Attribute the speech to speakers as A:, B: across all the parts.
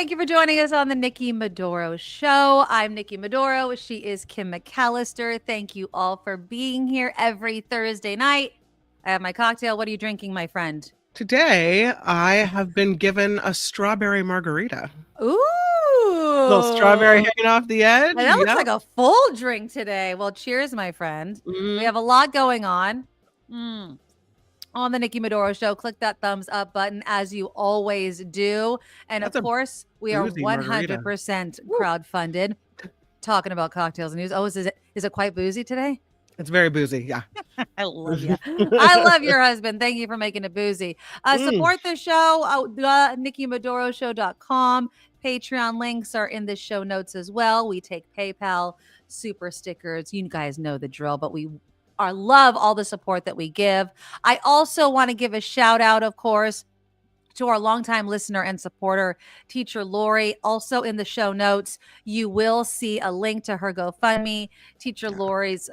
A: Thank you for joining us on the Nikki Maduro Show. I'm Nikki Maduro. She is Kim McAllister. Thank you all for being here every Thursday night. I have my cocktail. What are you drinking, my friend?
B: Today, I have been given a strawberry margarita. Little strawberry
A: Ooh,
B: hanging off the edge.
A: that looks
B: Yep.
A: like a full drink today. Well, cheers, my friend. We
B: hmm
A: have a lot going on. On the Nikki Maduro Show. Click that thumbs up button as you always do. And of
B: That's a
A: course, we are
B: boozy margarita.
A: 100%
B: Woo.
A: crowdfunded. Talking about cocktails and news. Oh, is it quite boozy today?
B: It's very boozy. Yeah.
A: I love you. I love your husband. Thank you for making it boozy.
B: Mm.
A: Support the show, NikkiMaduroShow.com. Patreon links are in the show notes as well. We take PayPal, super stickers. You guys know the drill, but we love all the support that we give. I also want to give a shout out, of course, to our longtime listener and supporter, Teacher Lori. Also in the show notes, you will see a link to her GoFundMe. Teacher Lori's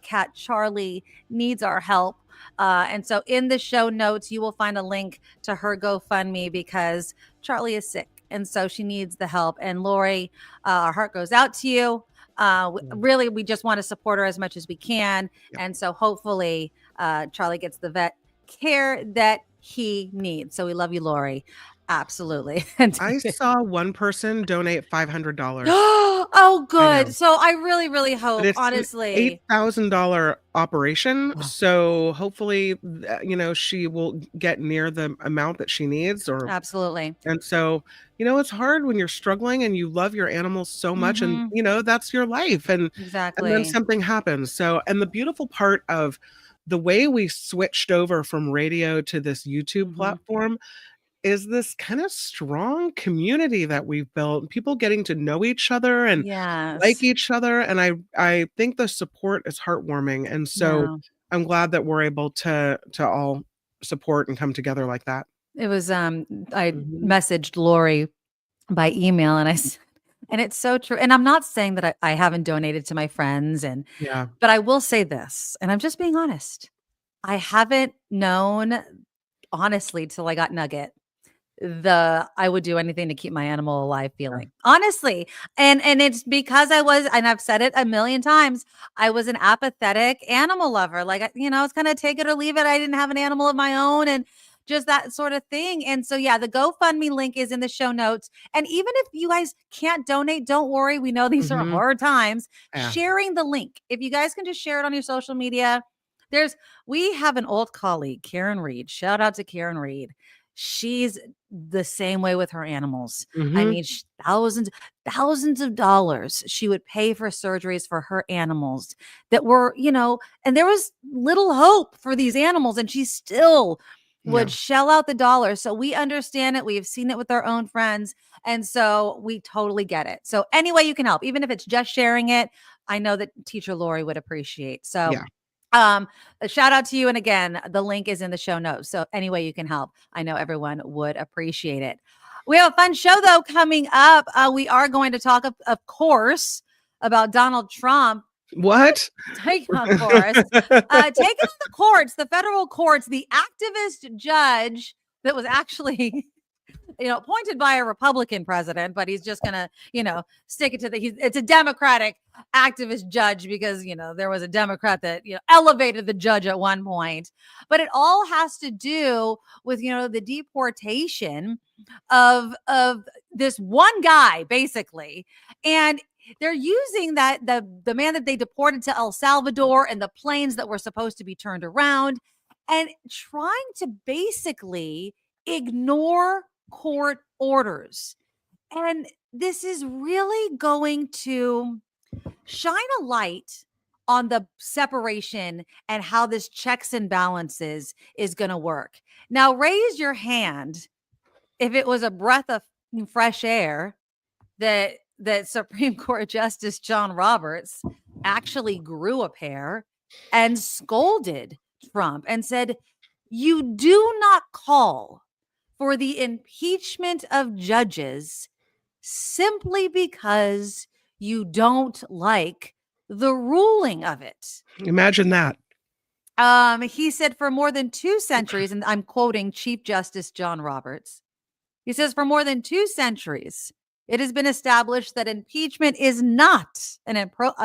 A: cat Charlie needs our help. And so in the show notes, you will find a link to her GoFundMe because Charlie is sick. And so she needs the help. And Lori, our heart goes out to you. Really, we just want to support her as much as we can.
B: Yep.
A: And so hopefully Charlie gets the vet care that he needs. So we love you, Lori. Absolutely.
B: I saw one person donate $500.
A: Oh,
B: I
A: good.
B: know.
A: So I really, really
B: But
A: hope,
B: it's an
A: honestly.
B: $8,000 operation. So hopefully, she will get near the amount that she needs
A: Absolutely.
B: and so, it's hard when you're struggling and you love your animals so much and,
A: Mm-hmm.
B: that's your life and then
A: Exactly.
B: something happens. So, and the beautiful part of the way we switched over from radio to this YouTube
A: Mm-hmm.
B: platform is this kind of strong community that we've built, people getting to know each other and like
A: Yes.
B: each other. And I think the support is heartwarming. And so
A: Yeah.
B: I'm glad that we're able to all support and come together like that.
A: It was I
B: Mhm.
A: messaged Lori by email and it's so true. And I'm not saying that I haven't donated to my friends
B: Yeah.
A: but I will say this, and I'm just being honest. I haven't known honestly till I got Nugget I would do anything to keep my animal alive
B: Yeah.
A: feeling. Honestly. And it's because and I've said it a million times, I was an apathetic animal lover. Like it's kind of take it or leave it. I didn't have an animal of my own and just that sort of thing. And so yeah, the GoFundMe link is in the show notes. And even if you guys can't donate, don't worry. We know these are
B: Mhm.
A: hard times.
B: Yeah.
A: Sharing the link. If you guys can just share it on your social media. We have an old colleague, Karen Reed. Shout out to Karen Reed. She's the same way with her animals. I
B: Mhm.
A: mean, thousands of dollars she would pay for surgeries for her animals that were, and there was little hope for these animals, and she still would
B: Yeah.
A: shell out the dollars. So we understand it. We've seen it with our own friends. And so we totally get it. So any way you can help, even if it's just sharing it, I know that Teacher Lori would appreciate. So
B: Yeah.
A: a shout out to you. And again, the link is in the show notes. So any way you can help, I know everyone would appreciate it. We have a fun show though coming up. We are going to talk, of course, about Donald Trump.
B: What?
A: Of course, taken on the courts, the federal courts, the activist judge that was actually appointed by a Republican president, but he's just gonna, stick it to it's a Democratic activist judge because, there was a Democrat that, elevated the judge at one point. But it all has to do with, the deportation of this one guy, basically. And they're using the man that they deported to El Salvador and the planes that were supposed to be turned around and trying to basically ignore court orders. And this is really going to shine a light on the separation and how this checks and balances is going to work. Now, raise your hand if it was a breath of fresh air that Supreme Court Justice John Roberts actually grew a pair and scolded Trump and said, "You do not call for the impeachment of judges simply because you don't like the ruling of it."
B: Imagine that.
A: He said for more than 2 centuries, and I'm quoting Chief Justice John Roberts, He says, for more than 2 centuries, it has been established that impeachment is not an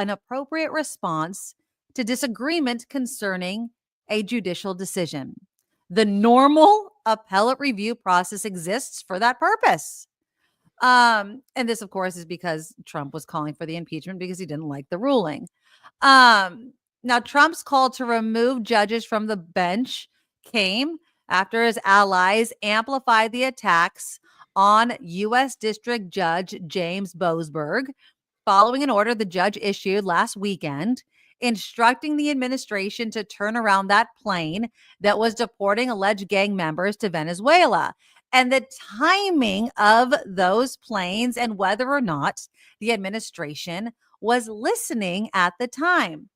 A: appropriate response to disagreement concerning a judicial decision. The normal appellate review process exists for that purpose. And this, of course, is because Trump was calling for the impeachment because he didn't like the ruling. Now, Trump's call to remove judges from the bench came after his allies amplified the attacks on U.S. District Judge James Boasberg following an order the judge issued last weekend instructing the administration to turn around that plane that was deporting alleged gang members to Venezuela. And the timing of those planes and whether or not the administration was listening at the time.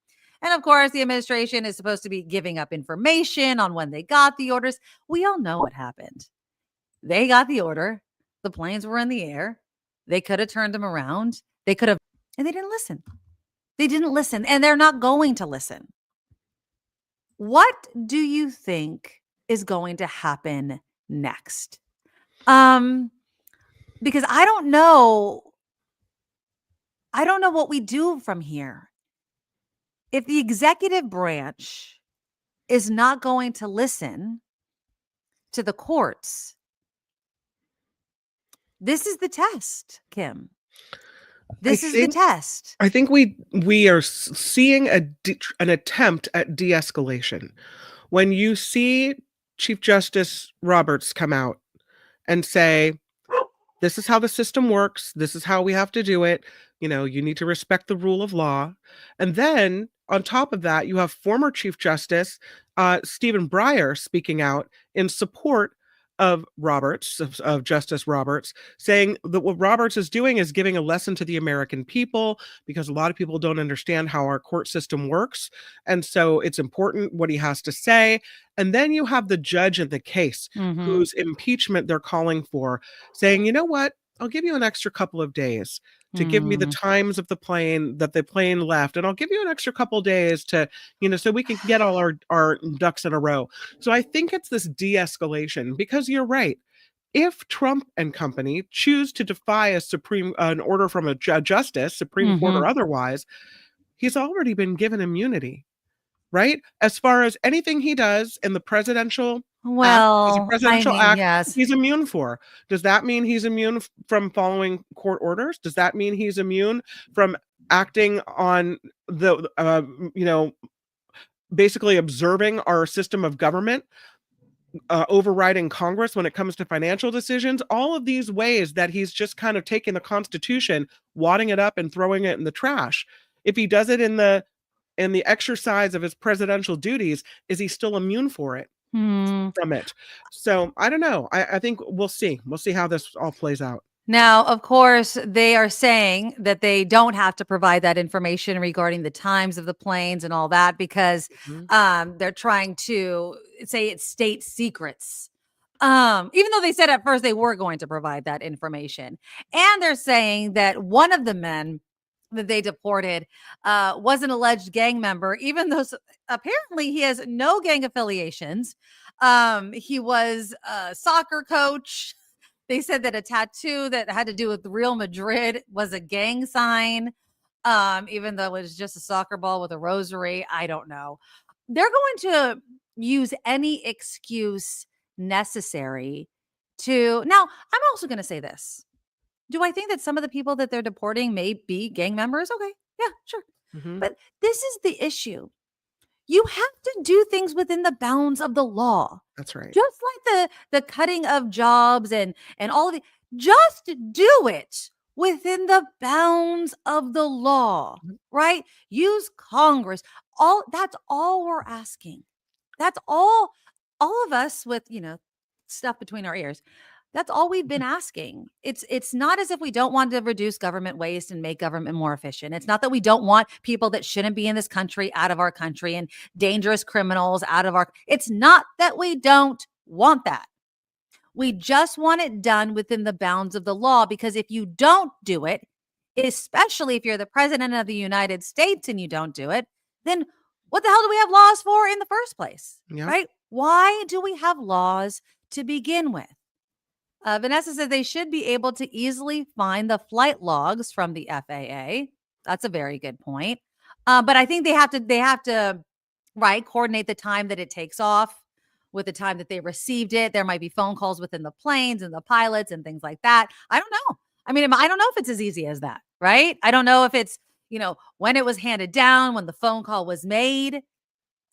A: And of course, the administration is supposed to be giving up information on when they got the orders. We all know what happened. They got the order. The planes were in the air. They could have turned them around. They could have, and they didn't listen. They didn't listen, and they're not going to listen. What do you think is going to happen next? Because I don't know what we do from here. If the executive branch is not going to listen to the courts, this is the test, Kim. This is the test.
B: I think we are seeing an attempt at de-escalation. When you see Chief Justice Roberts come out and say, this is how the system works, this is how we have to do it, you need to respect the rule of law. And then on top of that, you have former Chief Justice Stephen Breyer speaking out in support of Roberts, of Justice Roberts, saying that what Roberts is doing is giving a lesson to the American people because a lot of people don't understand how our court system works. And so it's important what he has to say. And then you have the judge in the case whose impeachment they're calling for, saying, you know what, I'll give you an extra couple of days to give me the times of the plane that the plane left. And I'll give you an extra couple of days to, so we can get all our ducks in a row. So I think it's this de-escalation because you're right. If Trump and company choose to defy an order from a justice, Supreme Court or otherwise, he's already been given immunity, right? As far as anything he does in the presidential act,
A: yes,
B: he's immune for. Does that mean he's immune from following court orders? Does that mean he's immune from acting on the, basically observing our system of government, overriding Congress when it comes to financial decisions? All of these ways that he's just kind of taking the Constitution, wadding it up and throwing it in the trash. If he does it in the exercise of his presidential duties, is he still immune for it? From it? So I don't know. I think we'll see. We'll see how this all plays out.
A: Now, of course, they are saying that they don't have to provide that information regarding the times of the planes and all that because they're trying to say it's state secrets. Even though they said at first they were going to provide that information. And they're saying that one of the men that they deported was an alleged gang member, even though apparently he has no gang affiliations. He was a soccer coach. They said that a tattoo that had to do with Real Madrid was a gang sign, even though it was just a soccer ball with a rosary. I don't know. They're going to use any excuse necessary to. Now, I'm also going to say this. Do I think that some of the people that they're deporting may be gang members? Okay. Yeah, sure. But this is the issue. You have to do things within the bounds of the law.
B: That's right.
A: Just like the cutting of jobs and all of it. Just do it within the bounds of the law, right? Use Congress. That's all we're asking. That's all of us with, stuff between our ears. That's all we've been asking. It's not as if we don't want to reduce government waste and make government more efficient. It's not that we don't want people that shouldn't be in this country out of our country and dangerous criminals out of our. It's not that we don't want that. We just want it done within the bounds of the law, because if you don't do it, especially if you're the president of the United States and you don't do it, then what the hell do we have laws for in the first place?
B: Yeah.
A: Right? Why do we have laws to begin with? Vanessa said they should be able to easily find the flight logs from the FAA. That's a very good point. But I think they have to, right, coordinate the time that it takes off with the time that they received it. There might be phone calls within the planes and the pilots and things like that. I don't know. I mean, I don't know if it's as easy as that, right? I don't know if it's, when it was handed down, when the phone call was made.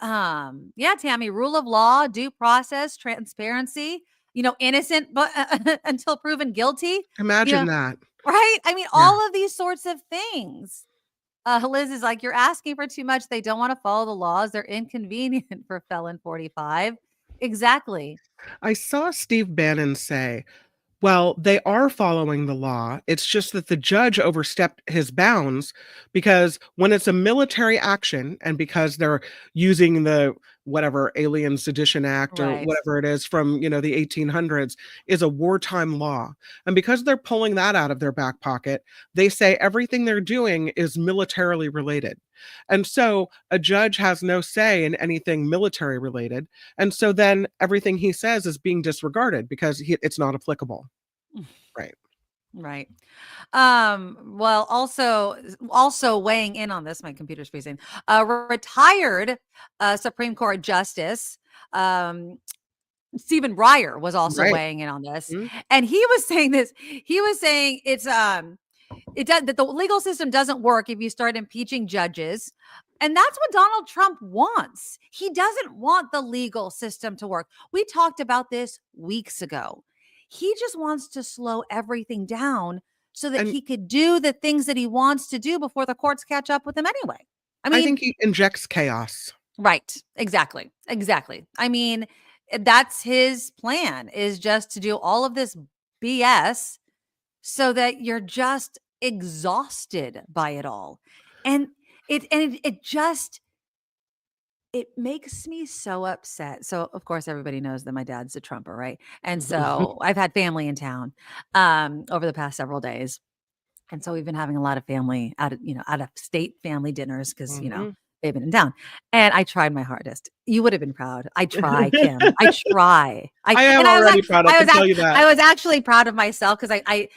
A: Yeah, Tammy, rule of law, due process, transparency, innocent but until proven guilty.
B: Imagine that.
A: Right? I mean,
B: Yeah.
A: all of these sorts of things. Liz is like, you're asking for too much. They don't want to follow the laws. They're inconvenient for felon 45. Exactly.
B: I saw Steve Bannon say, well, they are following the law. It's just that the judge overstepped his bounds because when it's a military action and because they're using the whatever Alien Sedition Act or
A: Right.
B: whatever it is from, the 1800s is a wartime law. And because they're pulling that out of their back pocket, they say everything they're doing is militarily related. And so a judge has no say in anything military related. And so then everything he says is being disregarded because it's not applicable. Right.
A: Right. Well, also weighing in on this, my computer's freezing. Retired Supreme Court Justice Stephen Breyer was also
B: Right.
A: weighing in on this,
B: Mhm.
A: and he was saying this. He was saying that the legal system doesn't work if you start impeaching judges. And that's what Donald Trump wants. He doesn't want the legal system to work. We talked about this weeks ago. He just wants to slow everything down so that
B: And
A: he could do the things that he wants to do before the courts catch up with him anyway. I
B: I
A: mean,
B: think he injects chaos.
A: right. Exactly. I mean, that's his plan, is just to do all of this BS so that you're just exhausted by it all. And it just makes me so upset. So of course everybody knows that my dad's a Trumper, right? And so I've had family in town over the past several days. And so we've been having a lot of family out of state family dinners because,
B: Mhm.
A: they've been in town. And I tried my hardest. You would have been proud. I try, Kim. I try.
B: I am
A: and
B: already proud. I can tell you
A: I
B: that.
A: was actually proud of myself because it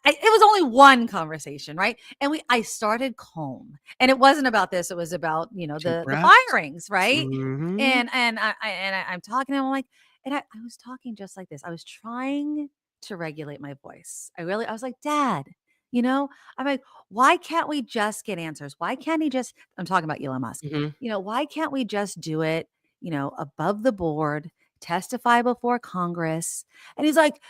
A: was only one conversation, right? And I started calm, and it wasn't about this. It was about
B: Deep
A: the
B: breaths.
A: firings, right?
B: Mhm.
A: And I'm talking to him, I'm like, and I was talking just like this. I was trying to regulate my voice. I was like, Dad, I'm like, why can't we just get answers? Why can't he just, I'm talking about Elon Musk,
B: Mhm.
A: why can't we just do it, above the board, testify before Congress? And he's like,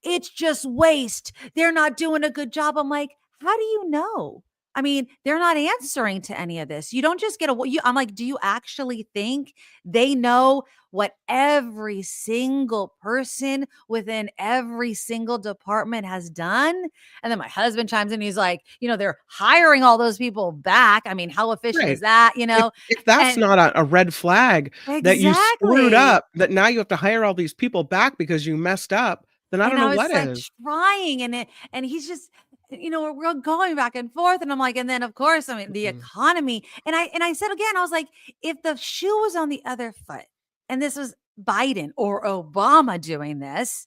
A: it's just waste. They're not doing a good job. I'm like, how do you know? I mean, they're not answering to any of this. You don't just I'm like, do you actually think they know what every single person within every single department has done? And then my husband chimes in. He's like, they're hiring all those people back. I mean, how efficient
B: Right.
A: is that?
B: If that's
A: And
B: not a red flag that you screwed
A: exactly.
B: up, that now you have to hire all these people back because you messed up, then I don't
A: And
B: know
A: I was
B: what
A: like
B: is.
A: trying, and he's just, we're going back and forth. And I'm like, and then of course, I mean, the
B: Mhm.
A: economy. And I said again, I was like, if the shoe was on the other foot, and this was Biden or Obama doing this,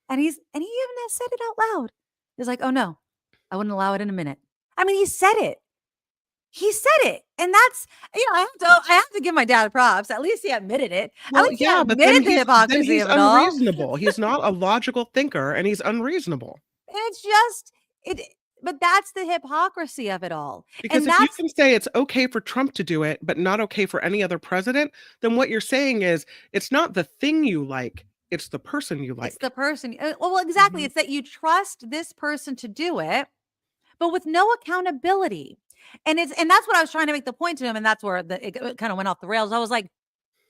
A: and he even has said it out loud. He's like, oh no, I wouldn't allow it in a minute. I mean, he said it. He said it. And that's, I have to give my dad props. At least he admitted it. At
B: Well,
A: least he
B: yeah, but then
A: admitted the hypocrisy
B: he's
A: of it all.
B: unreasonable. He's not a logical thinker, and he's unreasonable.
A: And it's just it but that's the hypocrisy of it all.
B: Because
A: And
B: if you
A: that's
B: can say it's okay for Trump to do it, but not okay for any other president, then what you're saying is it's not the thing you like, it's the person you
A: it's
B: like.
A: the person. Well, exactly.
B: Mhm.
A: It's that you trust this person to do it, but with no accountability. And that's what I was trying to make the point to him. And that's where it kind of went off the rails. I was like,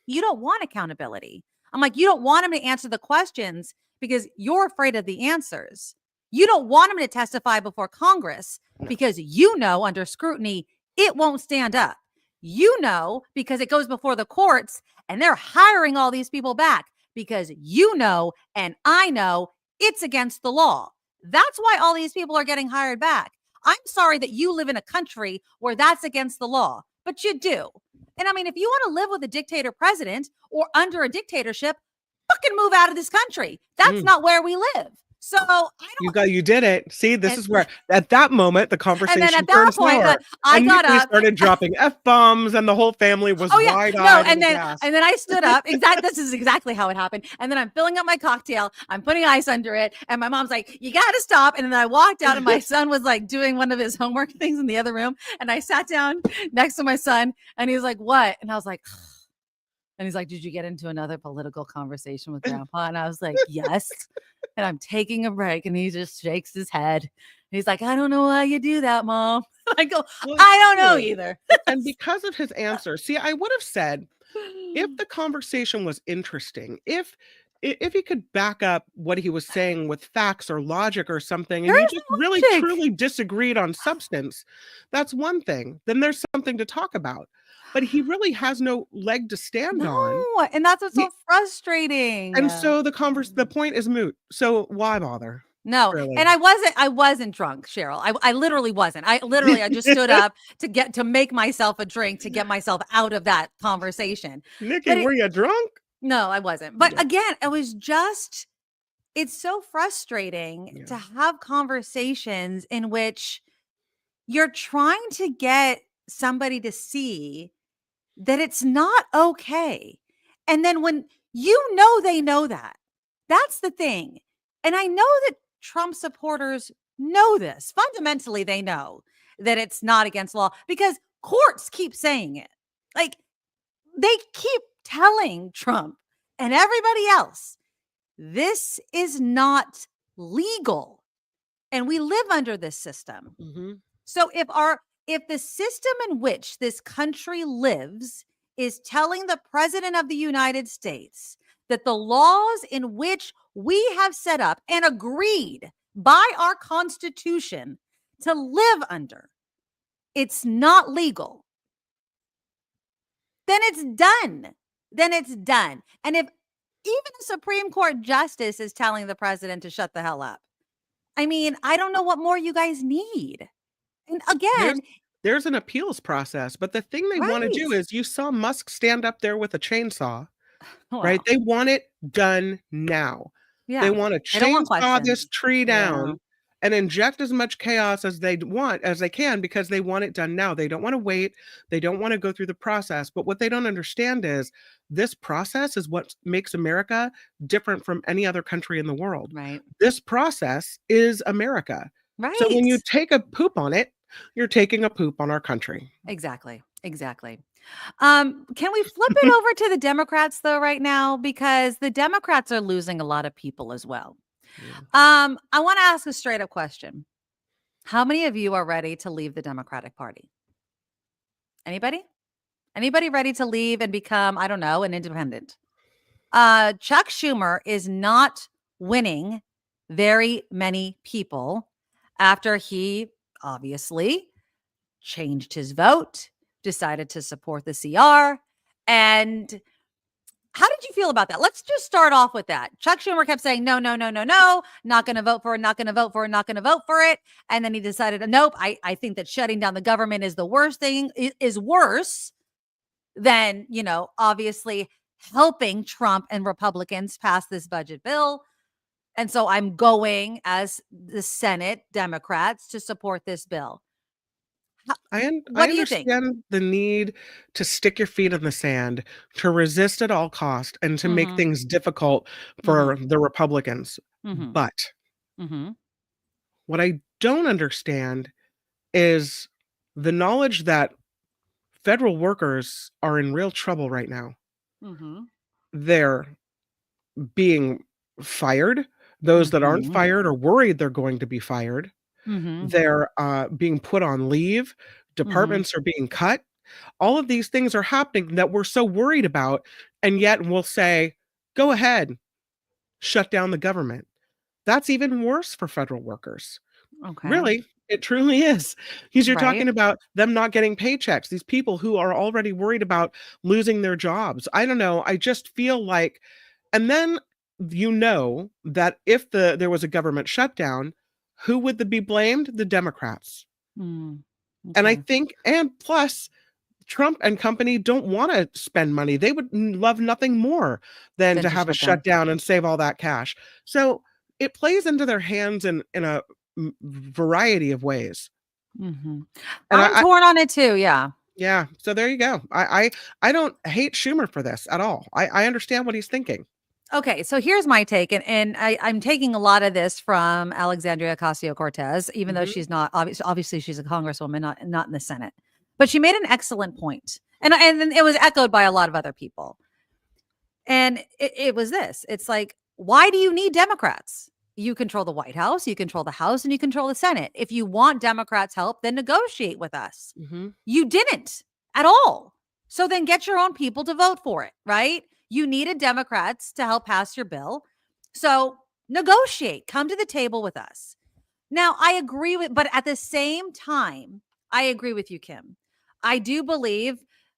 A: you don't want accountability. I'm like, you don't want him to answer the questions because you're afraid of the answers. You don't want him to testify before Congress
B: No.
A: because under scrutiny, it won't stand up. Because it goes before the courts and they're hiring all these people back because and I know it's against the law. That's why all these people are getting hired back. I'm sorry that you live in a country where that's against the law, but you do. And I mean, if you want to live with a dictator president or under a dictatorship, fucking move out of this country. That's not where we live. So I don't.
B: You did it. See, this is where at that moment the conversation
A: and then at that
B: turned
A: point,
B: sour.
A: I got
B: Nikki
A: up,
B: started dropping F-bombs, and the whole family was wide-eyed.
A: No, and then I stood up. This is exactly how it happened. And then I'm filling up my cocktail. I'm putting ice under it, and my mom's like, "You got to stop." And then I walked out, and my son was like doing one of his homework things in the other room, and I sat down next to my son, and he was like, "What?" And I was like. And he's like, "Did you get into another political conversation with Grandpa?" And I was like, "Yes." And I'm taking a break, and he just shakes his head. He's like, "I don't know why you do that, Mom." I go, well, "I don't know either."
B: And because of his answer, see, I would have said, if the conversation was interesting, if he could back up what he was saying with facts or logic or something, and you just really truly disagreed on substance, that's one thing. Then there's something to talk about. But he really has no leg to stand on.
A: And that's what's so frustrating.
B: And so the point is moot. So why bother?
A: No, really? And I wasn't drunk, Cheryl. I literally wasn't. I just stood up to make myself a drink to get myself out of that conversation.
B: Nikki, were you drunk?
A: No, I wasn't. But again, it was just, it's so frustrating to have conversations in which you're trying to get somebody to see that it's not okay. And then when they know that, that's the thing. And I know that Trump supporters know this. Fundamentally, they know that it's not against law because courts keep saying it. Like they keep telling Trump and everybody else, this is not legal. And we live under this system. Mm-hmm. So if the system in which this country lives is telling the president of the United States that the laws in which we have set up and agreed by our Constitution to live under, it's not legal, then it's done. And if even the Supreme Court justice is telling the president to shut the hell up, I mean, I don't know what more you guys need. And again,
B: there's an appeals process, but the thing they want to do is, you saw Musk stand up there with a chainsaw, right? They want it done now. Yeah. They want to chainsaw this tree down and inject as much chaos as they can, because they want it done now. They don't want to wait. They don't want to go through the process. But what they don't understand is this process is what makes America different from any other country in the world. Right. This process is America. Right. So when you take a poop on it, you're taking a poop on our country. Exactly. Can we flip it over to the Democrats though right now? Because the Democrats are losing a lot of people as well. Yeah. I want to ask a straight up question. How many of you are ready to leave the Democratic Party? Anybody ready to leave and become, I don't know, an independent? Chuck Schumer is not winning very many people after he obviously changed his vote, decided to support the CR. And how did you feel about that? Let's just start off with that. Chuck Schumer kept saying, no, not going to vote for it. And then he decided, nope, I think that shutting down the government is the worst thing, is worse than, obviously helping Trump and Republicans pass this budget bill. And so I'm going as the Senate Democrats to support this bill. I understand the need to stick your feet in the sand, to resist at all cost, and to make things difficult for the Republicans. But what I don't understand is the knowledge that federal workers are in real trouble right now. They're being fired. Those that aren't fired are worried they're going to be fired. They're being put on leave. Departments are being cut. All of these things are happening that we're so worried about. And yet we'll say, go ahead, shut down the government. That's even worse for federal workers. Okay. Really, it truly is. Because you're talking about them not getting paychecks. These people who are already worried about losing their jobs. I don't know. I just feel like, and then that if there was a government shutdown, who would be blamed? The Democrats. Okay. And I think, and plus, Trump and company don't want to spend money. They would love nothing more than
A: Then
B: to
A: to
B: have a
A: shut down.
B: shutdown and save all that cash. So it plays into their hands in a variety of ways.
A: And
B: And
A: I'm torn on it too. Yeah.
B: yeah. So there you go. I don't hate Schumer for this at all. I understand what he's thinking.
A: Okay, so here's my take, and I'm taking a lot of this from Alexandria Ocasio-Cortez, even though she's not obviously she's a congresswoman, not in the Senate, but she made an excellent point, and it was echoed by a lot of other people. And it was this: it's like, why do you need Democrats? You control the White House, you control the House, and you control the Senate. If you want Democrats' help, then negotiate with us. You didn't at all. So then get your own people to vote for it, right? You needed Democrats to help pass your bill. So negotiate, come to the table with us. Now, I agree with, but at the same time, I agree with you, Kim. I do believe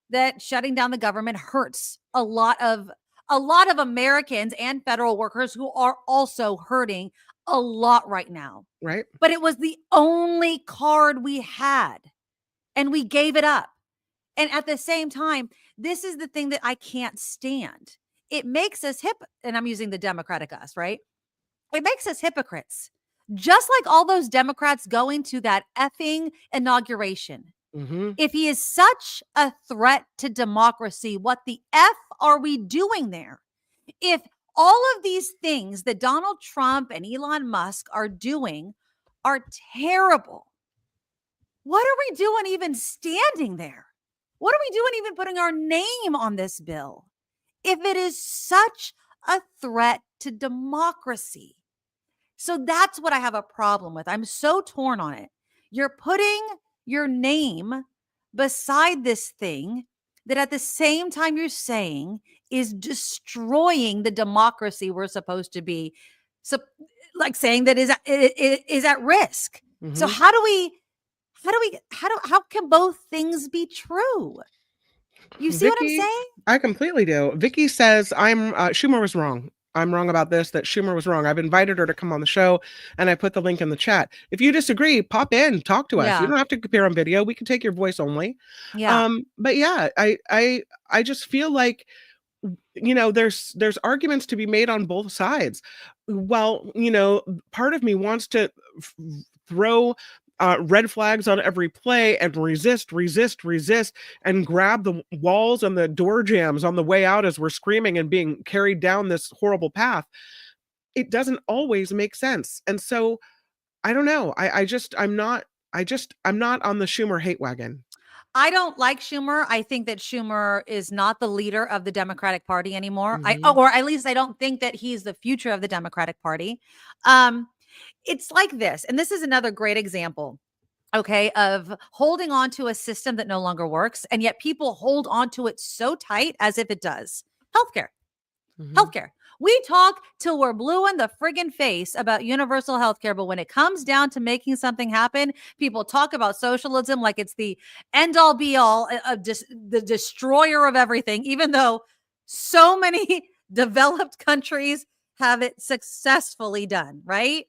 A: that shutting down the government hurts a lot of Americans and federal workers who are also hurting a lot right now.
B: Right.
A: But it was the only card we had, and we gave it up. And at the same time, this is the thing that I can't stand. It makes us and I'm using the Democratic us, right? It makes us hypocrites. Just like all those Democrats going to that effing inauguration. If he is such a threat to democracy, what the F are we doing there? If all of these things that Donald Trump and Elon Musk are doing are terrible, what are we doing even standing there? What are we doing even putting our name on this bill if it is such a threat to democracy? So that's what I have a problem with. I'm so torn on it. You're putting your name beside this thing that at the same time you're saying is destroying the democracy we're supposed to be, so like saying that is at risk. So how can both things be true? You see what I'm saying?
B: I completely do. Vicky says Schumer was wrong. I'm wrong about this, that Schumer was wrong. I've invited her to come on the show, and I put the link in the chat. If you disagree, pop in, talk to us. You don't have to appear on video. We can take your voice only.
A: Yeah.
B: But yeah, I just feel like, there's arguments to be made on both sides. Well, part of me wants to throw red flags on every play and resist, and grab the walls and the door jams on the way out as we're screaming and being carried down this horrible path. It doesn't always make sense. And so I don't know. I'm not on the Schumer hate wagon.
A: I don't like Schumer. I think that Schumer is not the leader of the Democratic Party anymore. Or at least I don't think that he's the future of the Democratic Party. It's like this, and this is another great example, okay, of holding on to a system that no longer works, and yet people hold on to it so tight as if it does. Healthcare. We talk till we're blue in the friggin' face about universal healthcare, but when it comes down to making something happen, people talk about socialism like it's the end-all be-all of the destroyer of everything, even though so many developed countries have it successfully done, right?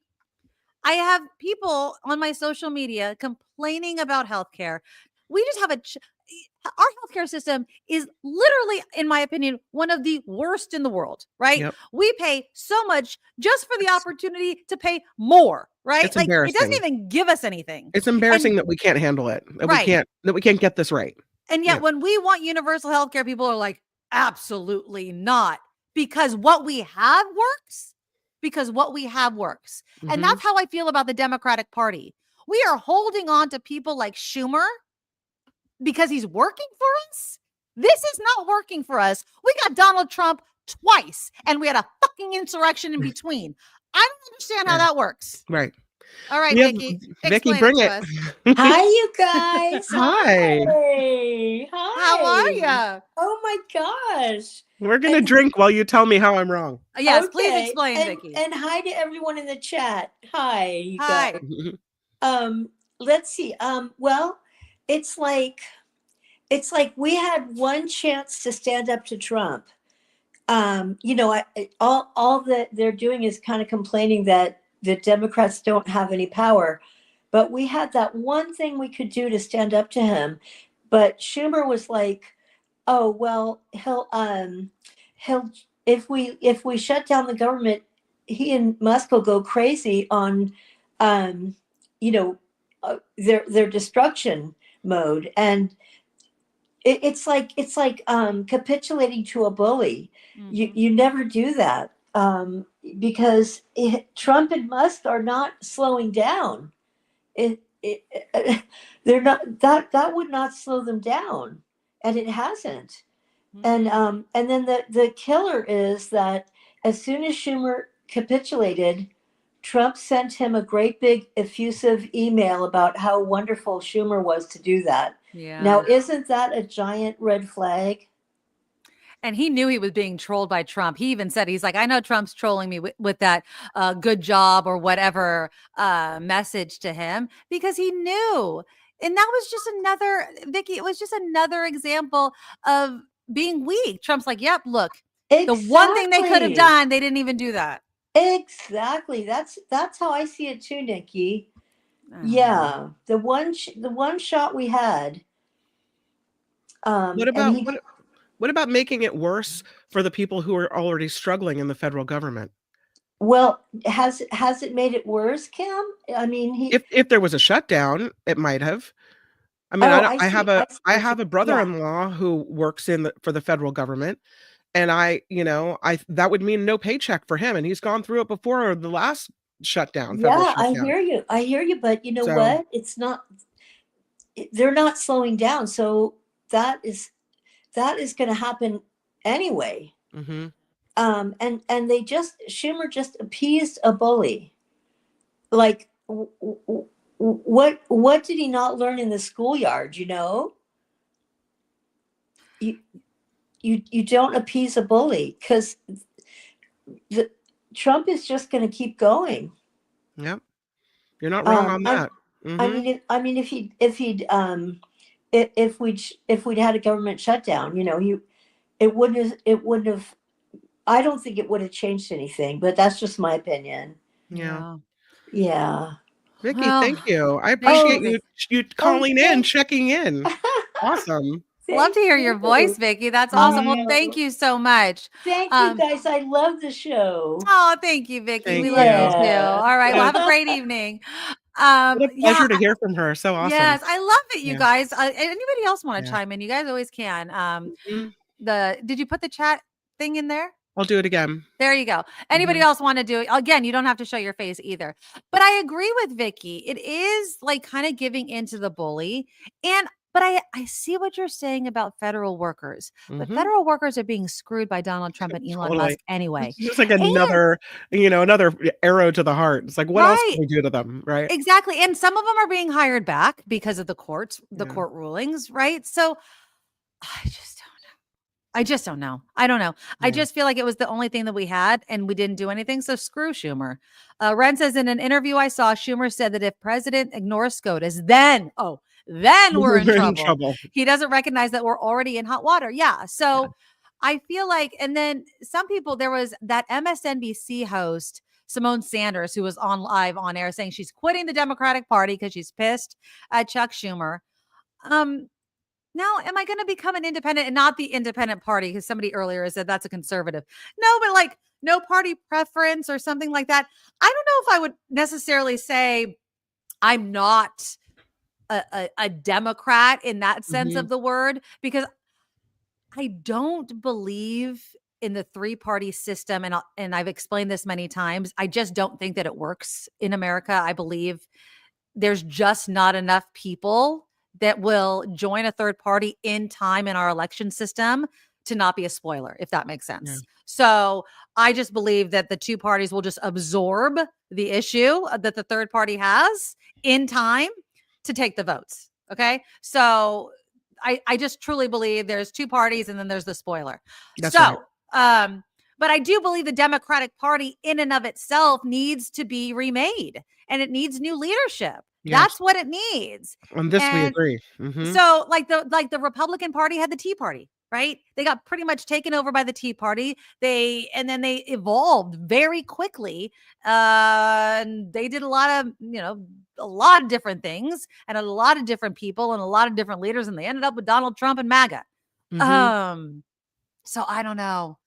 A: I have people on my social media complaining about healthcare. We just have our healthcare system is literally, in my opinion, one of the worst in the world, right?
B: Yep.
A: We pay so much just for the opportunity to pay more, right?
B: It's
A: like
B: embarrassing.
A: It doesn't even give us anything.
B: It's embarrassing that we can't handle it. That we can't get this right.
A: And yet when we want universal healthcare, people are like, absolutely not, because what we have works. And that's how I feel about the Democratic Party. We are holding on to people like Schumer because he's working for us. This is not working for us. We got Donald Trump twice, and we had a fucking insurrection in between. I don't understand how that works.
B: Right.
A: All right, Nikki.
B: Vicky, bring it.
C: Hi, you guys.
B: Hi.
C: Hi.
A: How are you?
C: Oh my gosh.
B: We're going to drink while you tell me how I'm wrong.
A: Yes, please explain, Vicky.
C: And hi to everyone in the chat. Hi, you
A: Hi.
C: guys. Let's see. Well, it's like we had one chance to stand up to Trump. All that they're doing is kind of complaining that the Democrats don't have any power, but we had that one thing we could do to stand up to him. But Schumer was like, oh well, he'll if we shut down the government, he and Musk will go crazy on um you know their destruction mode. And it's like capitulating to a bully. You never do that, because Trump and Musk are not slowing down. They're not, that would not slow them down, and it hasn't. And then the killer is that as soon as Schumer capitulated, Trump sent him a great big effusive email about how wonderful Schumer was to do that.
A: Yeah.
C: Now, isn't that a giant red flag?
A: And he knew he was being trolled by Trump. He even said, he's like, I know Trump's trolling me with that good job or whatever message to him, because he knew. And that was just another, Vicky, it was just another example of being weak. Trump's like, yep, look, the one thing they could have done, they didn't even do that.
C: Exactly. That's how I see it too, Nikki. Yeah. The one shot we had.
B: What about making it worse for the people who are already struggling in the federal government?
C: Well, has it made it worse, Kim? I mean,
B: if there was a shutdown, it might have. I mean, I have a brother-in-law who works for the federal government, and that would mean no paycheck for him, and he's gone through it before the last shutdown.
C: Yeah, I hear you, but you know what? It's not. They're not slowing down, so that is going to happen anyway.
B: Mm-hmm.
C: And Schumer just appeased a bully. Like, what did he not learn in the schoolyard? You don't appease a bully, because Trump is just going to keep going.
B: Yep, you're not wrong on that.
C: If we'd had a government shutdown, it wouldn't have. I don't think it would have changed anything, but that's just my opinion.
B: Yeah.
C: Vicky,
B: thank you. I appreciate you calling in, checking in. Awesome.
A: Love to hear your voice, Vicky. That's awesome. Well, thank you so much.
C: Thank you, guys. I love the show.
A: Oh, thank you, Vicky. We love you too. All right. Well, have a great evening.
B: What a pleasure to hear from her. So awesome.
A: Yes, I love it, you guys. Anybody else want to chime in? You guys always can. Did you put the chat thing in there?
B: I'll do it again.
A: There you go. Anybody else want to do it? Again, you don't have to show your face either. But I agree with Vicky. It is like kind of giving into the bully. But I see what you're saying about federal workers. But federal workers are being screwed by Donald Trump and Elon Musk anyway.
B: It's like another arrow to the heart. It's like, what else can we do to them? Right.
A: Exactly. And some of them are being hired back because of the court rulings. Right. So I just don't know. I don't know. I just feel like it was the only thing that we had and we didn't do anything. So screw Schumer. Ren says, in an interview I saw, Schumer said that if president ignores SCOTUS, then we're in trouble. He doesn't recognize that we're already in hot water. Yeah. So I feel like, and then some people, there was that MSNBC host, Simone Sanders, who was live on air saying she's quitting the Democratic Party because she's pissed at Chuck Schumer. Now, am I going to become an independent and not the independent party? Because somebody earlier said that's a conservative. No, but like no party preference or something like that. I don't know if I would necessarily say I'm not a Democrat in that sense of the word, because I don't believe in the three-party system. And I've explained this many times. I just don't think that it works in America. I believe there's just not enough people that will join a third party in time in our election system to not be a spoiler, if that makes sense. Yeah. So I just believe that the two parties will just absorb the issue that the third party has in time to take the votes. Okay. So I just truly believe there's two parties and then there's the spoiler. That's right. But I do believe the Democratic Party in and of itself needs to be remade and it needs new leadership. Yes. That's what it needs.
B: On this, we agree.
A: So like the Republican Party had the Tea Party, right? They got pretty much taken over by the Tea Party. And then they evolved very quickly. And they did a lot of, a lot of different things and a lot of different people and a lot of different leaders, and they ended up with Donald Trump and MAGA. So I don't know.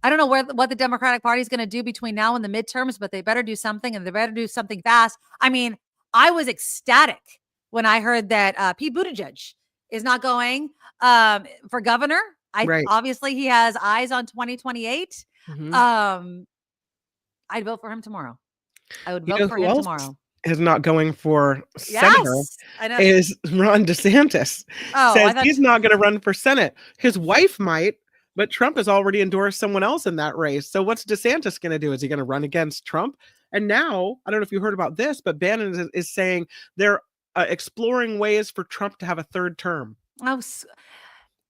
A: I don't know what the Democratic Party is going to do between now and the midterms, but they better do something, and they better do something fast. I mean, I was ecstatic when I heard that Pete Buttigieg is not going for governor. Obviously he has eyes on 2028. I'd vote for him tomorrow. I would vote for him tomorrow.
B: Is not going for senator is Ron DeSantis. Says he's not going to run for Senate. His wife might, but Trump has already endorsed someone else in that race. So what's DeSantis going to do? Is he going to run against Trump? And now, I don't know if you heard about this, but Bannon is saying they're exploring ways for Trump to have a third term.
A: Oh,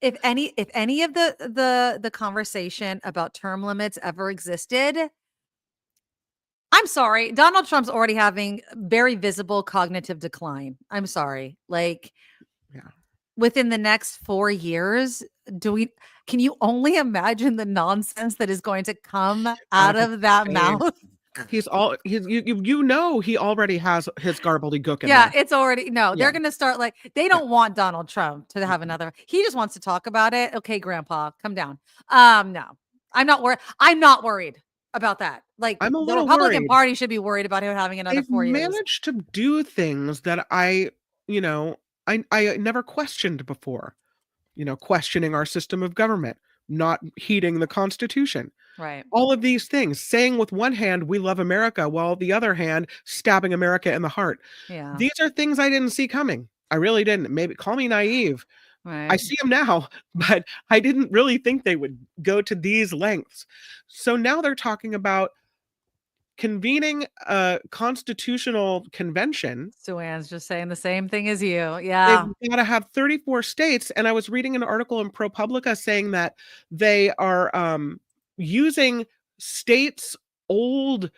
A: if any of the conversation about term limits ever existed, I'm sorry, Donald Trump's already having very visible cognitive decline. I'm sorry. Like, within the next 4 years, can you only imagine the nonsense that is going to come out of that mouth?
B: He already has his gobbledygook in
A: there.
B: It's
A: already, they're going to start they don't want Donald Trump to have another, he just wants to talk about it. Okay, Grandpa, come down. No, I'm not worried. I'm not worried about that.
B: I'm a
A: the
B: little
A: Republican
B: worried.
A: Party should be worried about him having another 4 years.
B: They've managed to do things that I never questioned before. Questioning our system of government, not heeding the Constitution.
A: Right.
B: All of these things, saying with one hand, we love America, while the other hand, stabbing America in the heart.
A: Yeah.
B: These are things I didn't see coming. I really didn't. Maybe call me naive.
A: Right.
B: I see them now, but I didn't really think they would go to these lengths. So now they're talking about convening a constitutional convention.
A: Sue Ann's just saying the same thing as you. Yeah.
B: They've got to have 34 states. And I was reading an article in ProPublica saying that they are using states' old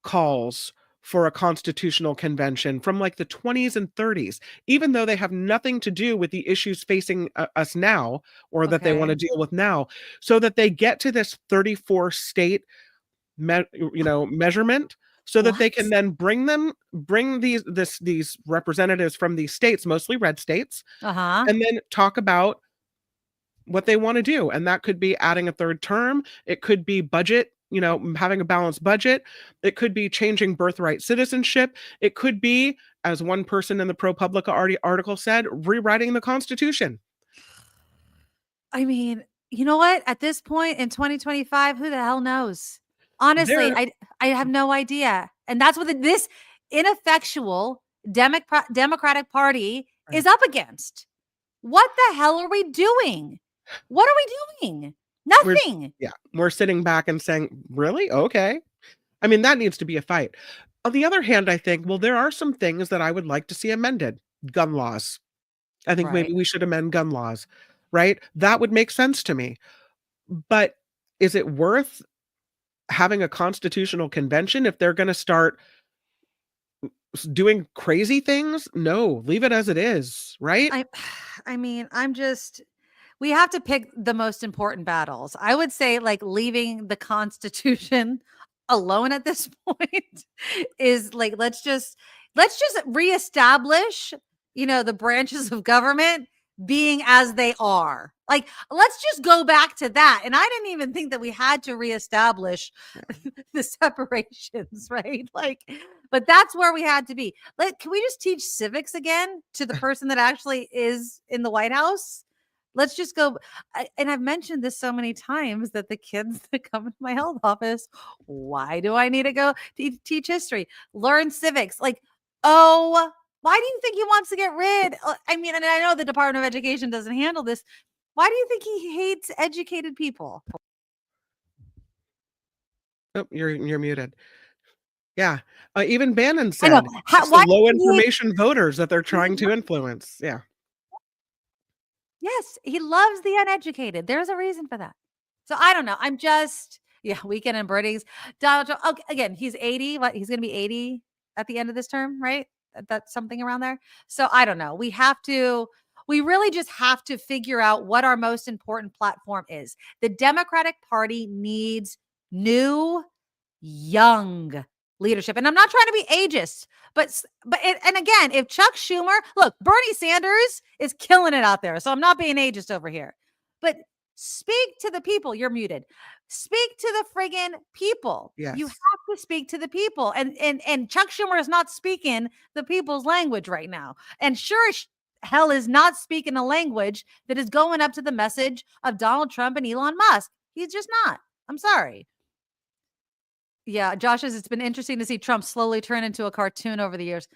B: calls for a constitutional convention from the 20s and 30s, even though they have nothing to do with the issues facing us now, or that they want to deal with now, so that they get to this 34 state measurement, so that they can then bring these representatives from these states, mostly red states, and then talk about what they want to do. And that could be adding a third term. It could be budget, having a balanced budget. It could be changing birthright citizenship. It could be, as one person in the ProPublica article said, rewriting the Constitution.
A: I mean, you know what? At this point in 2025, who the hell knows? Honestly, I have no idea. And that's what this ineffectual Democratic Party is up against. What the hell are we doing? What are we doing? Nothing.
B: We're sitting back and saying, really? Okay. I mean, that needs to be a fight. On the other hand, I think, there are some things that I would like to see amended. Gun laws. I think maybe we should amend gun laws, right? That would make sense to me. But is it worth having a constitutional convention if they're going to start doing crazy things? No, leave it as it is, right?
A: I mean, we have to pick the most important battles. I would say leaving the Constitution alone at this point is let's just reestablish, the branches of government being as they are. Let's just go back to that. And I didn't even think that we had to reestablish the separations, right? But that's where we had to be. Can we just teach civics again to the person that actually is in the White House? Let's just go. And I've mentioned this so many times that the kids that come into my health office, why do I need to go teach history? Learn civics. Why do you think he wants to get rid? I mean, and I know the Department of Education doesn't handle this. Why do you think he hates educated people?
B: Oh, you're muted. Yeah. Even Bannon said low information voters that they're trying to influence. Yeah.
A: Yes, he loves the uneducated. There's a reason for that. So I don't know. I'm just, Weekend and Birdies. Donald Trump, again, he's 80. He's going to be 80 at the end of this term, right? That's something around there. So I don't know. We really just have to figure out what our most important platform is. The Democratic Party needs new, young leadership. And I'm not trying to be ageist, and again, if Chuck Schumer, look, Bernie Sanders is killing it out there. So I'm not being ageist over here, but speak to the people. You're muted. Speak to the friggin' people.
B: Yes.
A: You have to speak to the people. And Chuck Schumer is not speaking the people's language right now. And sure as hell is not speaking a language that is going up to the message of Donald Trump and Elon Musk. He's just not. I'm sorry. Yeah, Josh says it's been interesting to see Trump slowly turn into a cartoon over the years.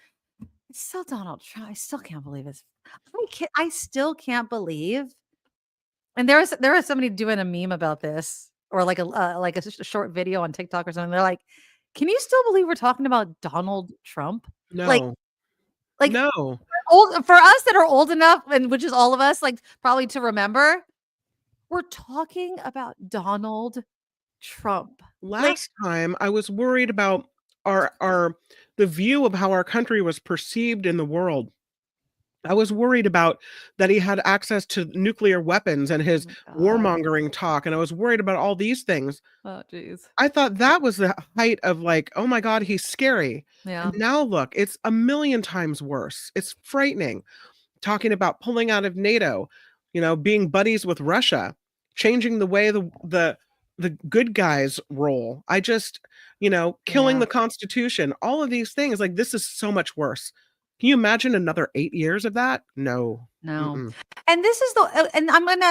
A: It's still Donald Trump. I still can't believe it. I still can't believe. And there was somebody doing a meme about this, or like a short video on TikTok or something. They're like, "Can you still believe we're talking about Donald Trump?"
B: No.
A: Like
B: no.
A: Old, for us that are old enough, and which is all of us, like probably to remember, we're talking about Donald Trump.
B: Last time I was worried about the view of how our country was perceived in the world. I was worried about that he had access to nuclear weapons and his warmongering talk, and I was worried about all these things.
A: Oh, geez.
B: I thought that was the height of like, oh my God, he's scary.
A: Yeah.
B: And now look, it's a million times worse. It's frightening. Talking about pulling out of NATO, being buddies with Russia, changing the way the good guys roll. I just, killing the Constitution, all of these things, like this is so much worse. Can you imagine another 8 years of that? No.
A: And this is and I want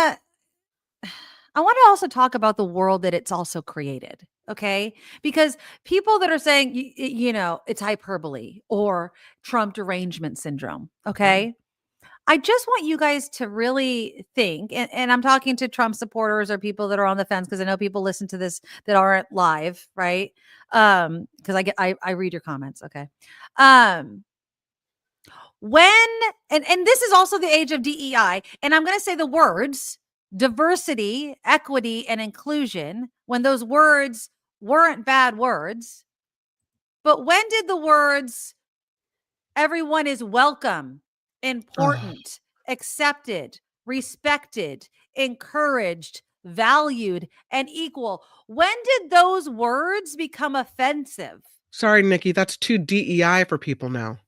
A: to also talk about the world that it's also created. Okay. Because people that are saying, it's hyperbole or Trump derangement syndrome. Okay. I just want you guys to really think, and I'm talking to Trump supporters or people that are on the fence, because I know people listen to this that aren't live, right? Because I read your comments. Okay. And this is also the age of DEI, and I'm going to say the words diversity, equity, and inclusion when those words weren't bad words. But when did the words everyone is welcome, important, accepted, respected, encouraged, valued, and equal, when did those words become offensive?
B: Sorry, Nikki, that's too DEI for people now.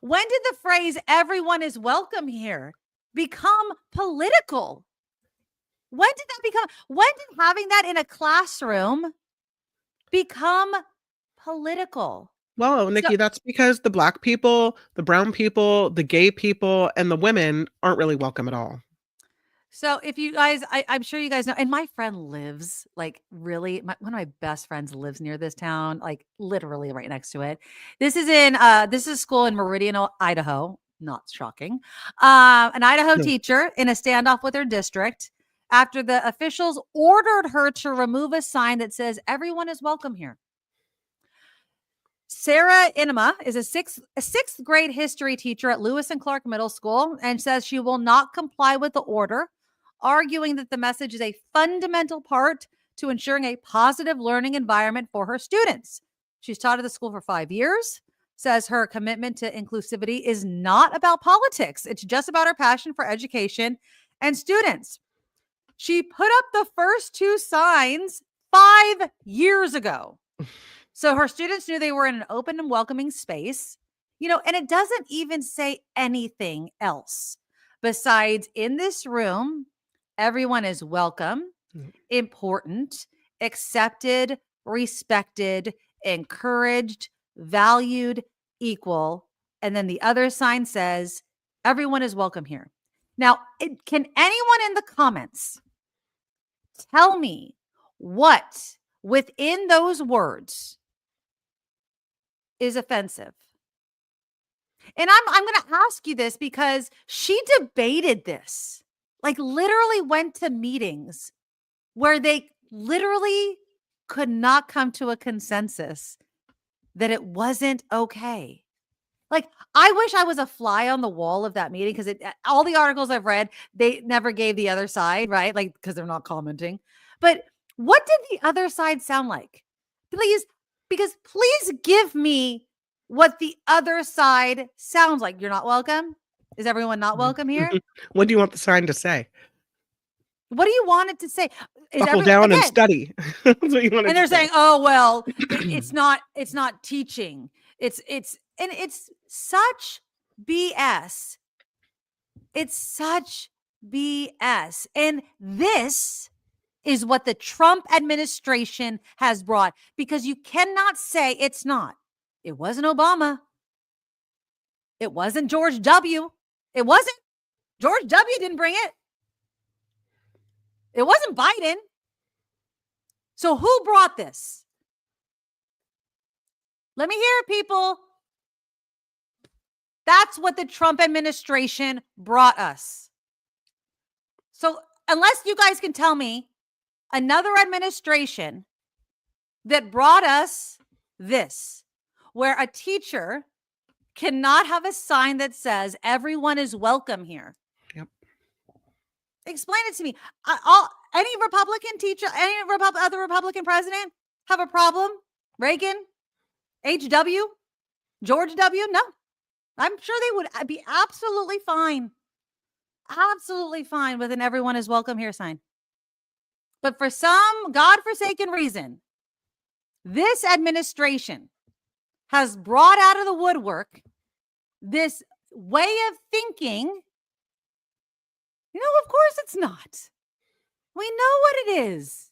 A: When did the phrase everyone is welcome here become political? When did having that in a classroom become political?
B: Well, Nikki, that's because the Black people, the brown people, the gay people, and the women aren't really welcome at all.
A: So if you guys, I'm sure you guys know, and my friend lives like really, one of my best friends lives near this town, like literally right next to it. This is school in Meridian, Idaho. Not shocking. An Idaho teacher in a standoff with her district after the officials ordered her to remove a sign that says everyone is welcome here. Sarah Inema is a sixth grade history teacher at Lewis and Clark Middle School and says she will not comply with the order, arguing that the message is a fundamental part to ensuring a positive learning environment for her students. She's taught at the school for 5 years, says her commitment to inclusivity is not about politics. It's just about her passion for education and students. She put up the first 2 signs 5 years ago. So her students knew they were in an open and welcoming space, and it doesn't even say anything else besides in this room, everyone is welcome, important, accepted, respected, encouraged, valued, equal. And then the other sign says, everyone is welcome here. Now, can anyone in the comments tell me what within those words is offensive? And I'm going to ask you this because she debated this, like literally went to meetings where they literally could not come to a consensus that it wasn't okay. Like, I wish I was a fly on the wall of that meeting, because all the articles I've read, they never gave the other side, right? Like, because they're not commenting. But what did the other side sound like? Please give me what the other side sounds like. You're not welcome? Is everyone not welcome here?
B: What do you want the sign to say?
A: What do you want it to say?
B: Buckle down and study. That's what you want
A: And they're saying, "Oh well, it's not teaching. It's such BS. It's such BS." And this is what the Trump administration has brought, because you cannot say it's not. It wasn't Obama. It wasn't George W. It wasn't. George W. didn't bring it. It wasn't Biden. So who brought this? Let me hear it, people. That's what the Trump administration brought us. So unless you guys can tell me another administration that brought us this, where a teacher cannot have a sign that says everyone is welcome here.
B: Yep.
A: Explain it to me. Any Republican teacher, any other Republican president have a problem? Reagan, HW, George W? No. I'm sure they would be absolutely fine with an everyone is welcome here sign. But for some godforsaken reason, this administration has brought out of the woodwork this way of thinking. You know, of course it's not. We know what it is.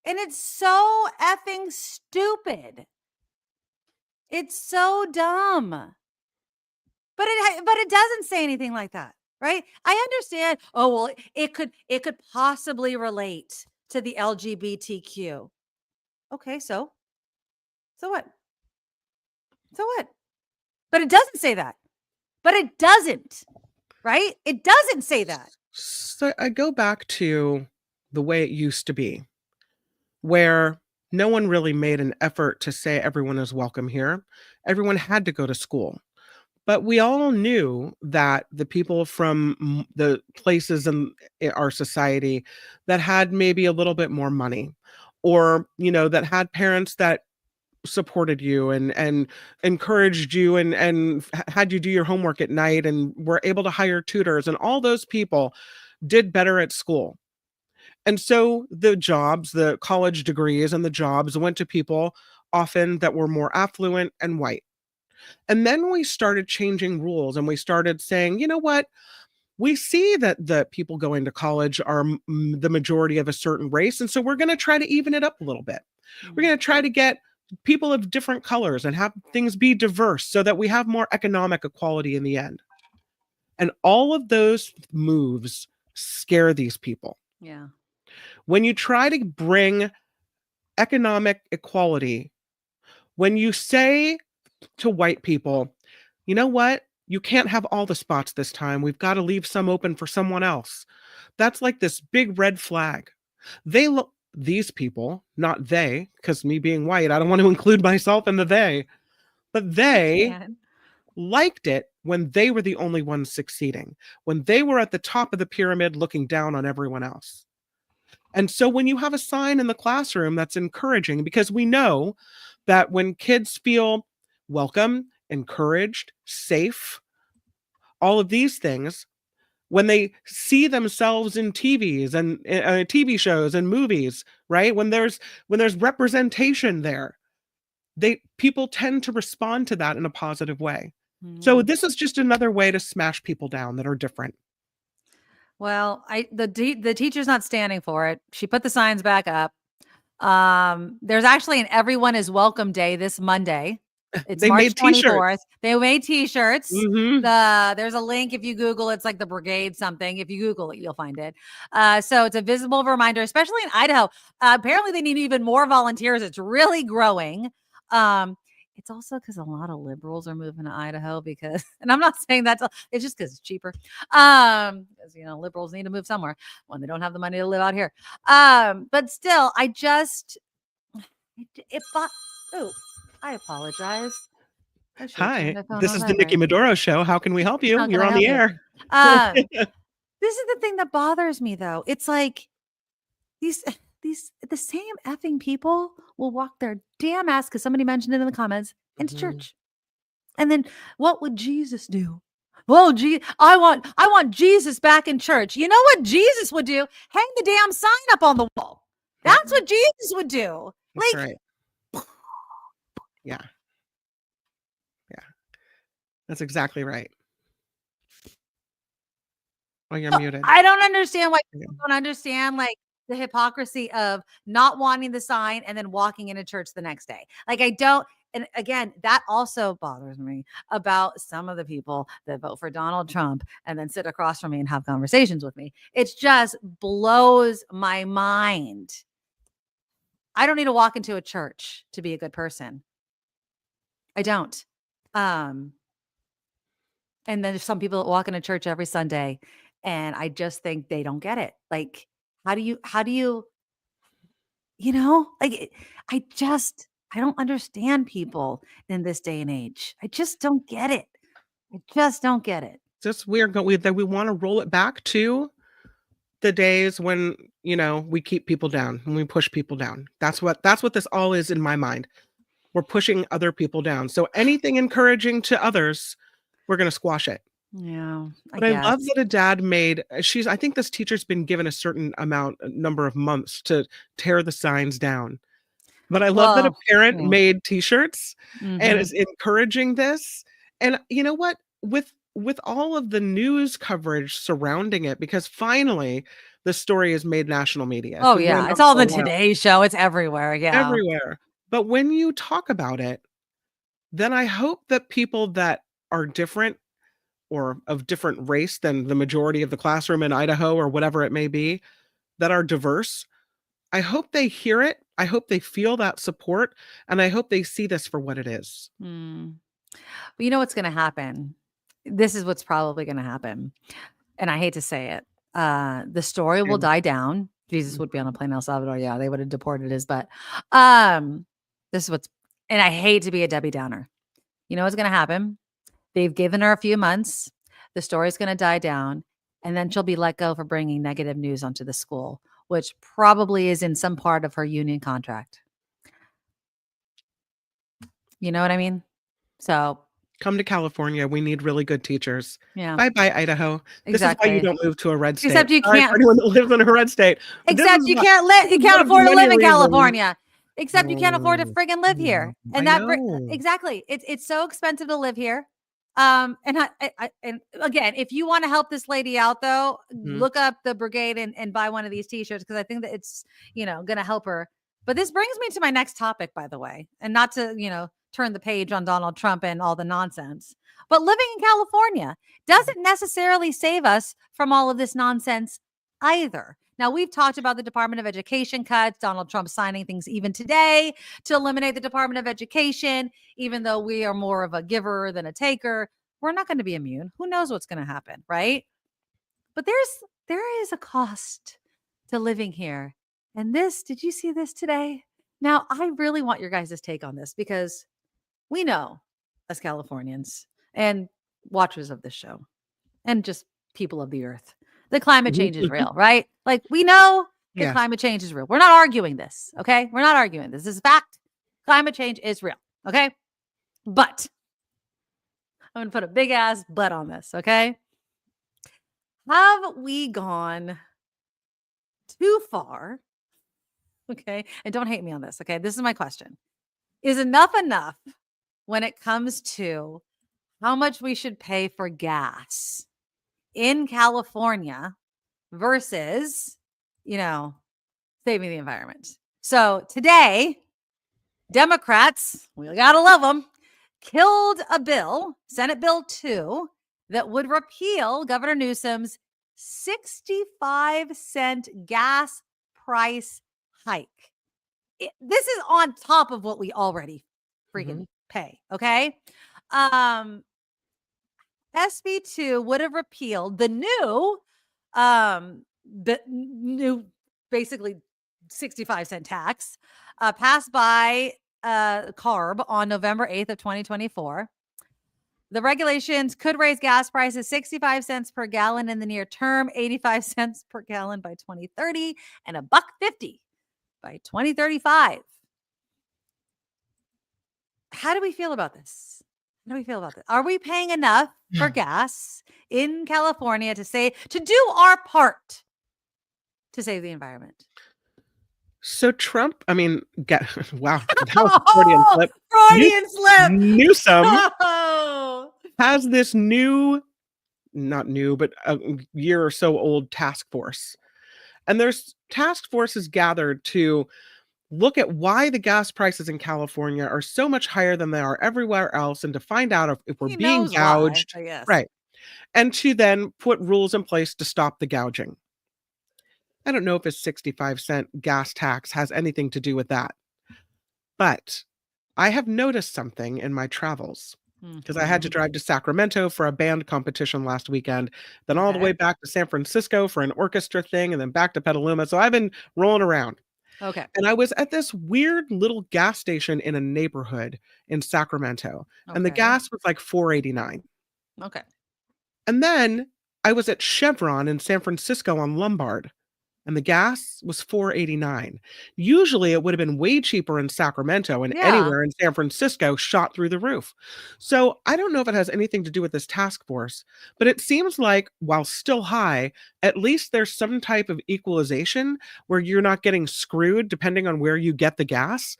A: And it's so effing stupid. It's so dumb. But it doesn't say anything like that, right? I understand. Oh, well, it could possibly relate to the LGBTQ. Okay, so what? So what? But it doesn't say that. But it doesn't, right? It doesn't say that.
B: So I go back to the way it used to be, where no one really made an effort to say everyone is welcome here. Everyone had to go to school. But we all knew that the people from the places in our society that had maybe a little bit more money, or, that had parents that supported you and encouraged you and had you do your homework at night and were able to hire tutors, and all those people did better at school. And so the jobs, the college degrees and the jobs went to people often that were more affluent and white. And then we started changing rules, and we started saying, you know what? We see that the people going to college are the majority of a certain race. And so we're going to try to even it up a little bit. We're going to try to get people of different colors and have things be diverse so that we have more economic equality in the end. And all of those moves scare these people.
A: Yeah.
B: When you try to bring economic equality, when you say to white people, you know what? You can't have all the spots this time. We've got to leave some open for someone else. That's like this big red flag. These people, not they, because me being white, I don't want to include myself in the they, but they liked it when they were the only ones succeeding, when they were at the top of the pyramid looking down on everyone else. And so when you have a sign in the classroom that's encouraging, because we know that when kids feel welcome, encouraged, safe, all of these things, when they see themselves in TVs and TV shows and movies, right? When there's representation there, people tend to respond to that in a positive way. Mm-hmm. So this is just another way to smash people down that are different.
A: Well, the teacher's not standing for it. She put the signs back up. There's actually an Everyone is Welcome Day this Monday. It's March 24th. They made t-shirts. Mm-hmm. There's a link if you Google. It's like the brigade something. If you Google it, you'll find it. So it's a visible reminder, especially in Idaho. Apparently they need even more volunteers. It's really growing. It's also because a lot of liberals are moving to Idaho because, and I'm not saying it's just because it's cheaper. Because, liberals need to move somewhere when they don't have the money to live out here. But still, I apologize.
B: Hi, this is the Nikki Maduro show. How can we help you? You're on the air.
A: This is the thing that bothers me, though. It's like the same effing people will walk their damn ass, because somebody mentioned it in the comments, into church. And then what would Jesus do? Well, I want Jesus back in church. You know what Jesus would do? Hang the damn sign up on the wall. That's what Jesus would do.
B: That's
A: Like,
B: right. Yeah. Yeah. That's exactly right. Oh, you're muted.
A: I don't understand why
B: Yeah.
A: people don't understand like the hypocrisy of not wanting the sign and then walking into church the next day. Like I don't. And again, that also bothers me about some of the people that vote for Donald Trump and then sit across from me and have conversations with me. It just blows my mind. I don't need to walk into a church to be a good person. I don't. And then there's some people that walk into church every Sunday and I just think they don't get it. Like, how do you, like I don't understand people in this day and age. I just don't get it. I just don't get it.
B: Just weird that we want to roll it back to the days when, we keep people down, when we push people down. That's what this all is in my mind. We're pushing other people down. So anything encouraging to others, we're going to squash it.
A: Yeah.
B: But I love that a dad I think this teacher's been given a certain number of months to tear the signs down. But I love that a parent made t-shirts and is encouraging this. And you know what? With all of the news coverage surrounding it, because finally the story has made national media.
A: Oh yeah, it's all the Today Show. It's everywhere. Yeah,
B: everywhere. But when you talk about it, then I hope that people that are different or of different race than the majority of the classroom in Idaho or whatever it may be, that are diverse, I hope they hear it. I hope they feel that support. And I hope they see this for what it is.
A: But you know what's going to happen? This is what's probably going to happen. And I hate to say it. The story will die down. Jesus would be on a plane in El Salvador. Yeah, they would have deported his butt. This is and I hate to be a Debbie Downer. You know what's going to happen? They've given her a few months. The story's going to die down. And then she'll be let go for bringing negative news onto the school, which probably is in some part of her union contract. You know what I mean? So
B: come to California. We need really good teachers.
A: Yeah.
B: Bye-bye, Idaho.
A: Exactly.
B: This is why you don't move to a red state.
A: Except you can't.
B: Anyone that lives in a red state.
A: Except you can't afford to live in California. Except you can't afford to friggin' live here. And exactly. It's so expensive to live here. And again, if you want to help this lady out though, look up the brigade and buy one of these t-shirts because I think that it's, going to help her. But this brings me to my next topic, by the way, and not to, turn the page on Donald Trump and all the nonsense. But living in California doesn't necessarily save us from all of this nonsense either. Now, we've talked about the Department of Education cuts, Donald Trump signing things even today to eliminate the Department of Education, even though we are more of a giver than a taker. We're not going to be immune. Who knows what's going to happen, right? But there is a cost to living here. And did you see this today? Now, I really want your guys' take on this because we know as Californians and watchers of this show and just people of the earth, the climate change is real, right? Like we know that climate change is real. We're not arguing this, okay? We're not arguing this. This is fact. Climate change is real, okay? But I'm going to put a big ass but on this, okay? Have we gone too far? Okay? And don't hate me on this, okay? This is my question. Is enough when it comes to how much we should pay for gas in California versus, saving the environment? So today, Democrats, we gotta love them, killed a bill, Senate Bill 2, that would repeal Governor Newsom's 65-cent gas price hike. This is on top of what we already freaking pay. Okay. SB 2 would have repealed the new basically 65-cent tax passed by CARB on November 8th of 2024. The regulations could raise gas prices 65 cents per gallon in the near term, 85 cents per gallon by 2030, and $1.50 by 2035. How do we feel about this? How do we feel about this? Are we paying enough for gas in California to do our part to save the environment?
B: So Trump, I mean, wow, that was a Freudian slip.
A: Freudian slip.
B: Newsom
A: Oh.
B: has this not new, but a year or so old task force. And there's task forces gathered to look at why the gas prices in California are so much higher than they are everywhere else, and to find out if we're
A: He
B: being
A: knows
B: gouged.
A: why, I guess.
B: Right. And to then put rules in place to stop the gouging. I don't know if a 65-cent gas tax has anything to do with that. But I have noticed something in my travels, because I had to drive to Sacramento for a band competition last weekend, then all the way back to San Francisco for an orchestra thing, and then back to Petaluma. So I've been rolling around.
A: Okay.
B: And I was at this weird little gas station in a neighborhood in Sacramento, and the gas was like $4.89.
A: Okay.
B: And then I was at Chevron in San Francisco on Lombard, and the gas was $4.89. Usually it would have been way cheaper in Sacramento, and anywhere in San Francisco shot through the roof. So I don't know if it has anything to do with this task force, but it seems like while still high, at least there's some type of equalization where you're not getting screwed depending on where you get the gas.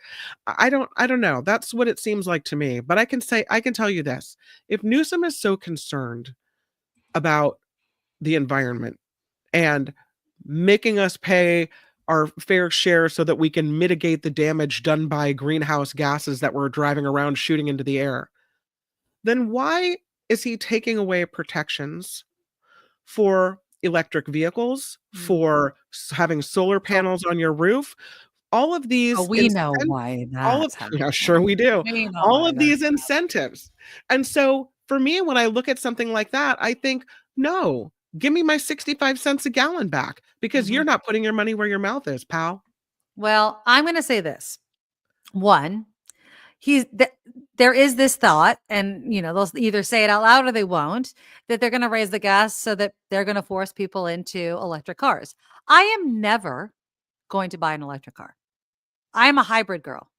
B: I don't know. That's what it seems like to me. But I can tell you this. If Newsom is so concerned about the environment and making us pay our fair share so that we can mitigate the damage done by greenhouse gases that we're driving around shooting into the air, then why is he taking away protections for electric vehicles, for having solar panels on your roof? All of these,
A: we know why that's happening.
B: Yeah, sure we do. All of these incentives. And so for me, when I look at something like that, I think, no, give me my 65 cents a gallon back, because you're not putting your money where your mouth is, pal.
A: Well, I'm going to say this. One, there is this thought, and they'll either say it out loud or they won't, that they're going to raise the gas so that they're going to force people into electric cars. I am never going to buy an electric car. I am a hybrid girl.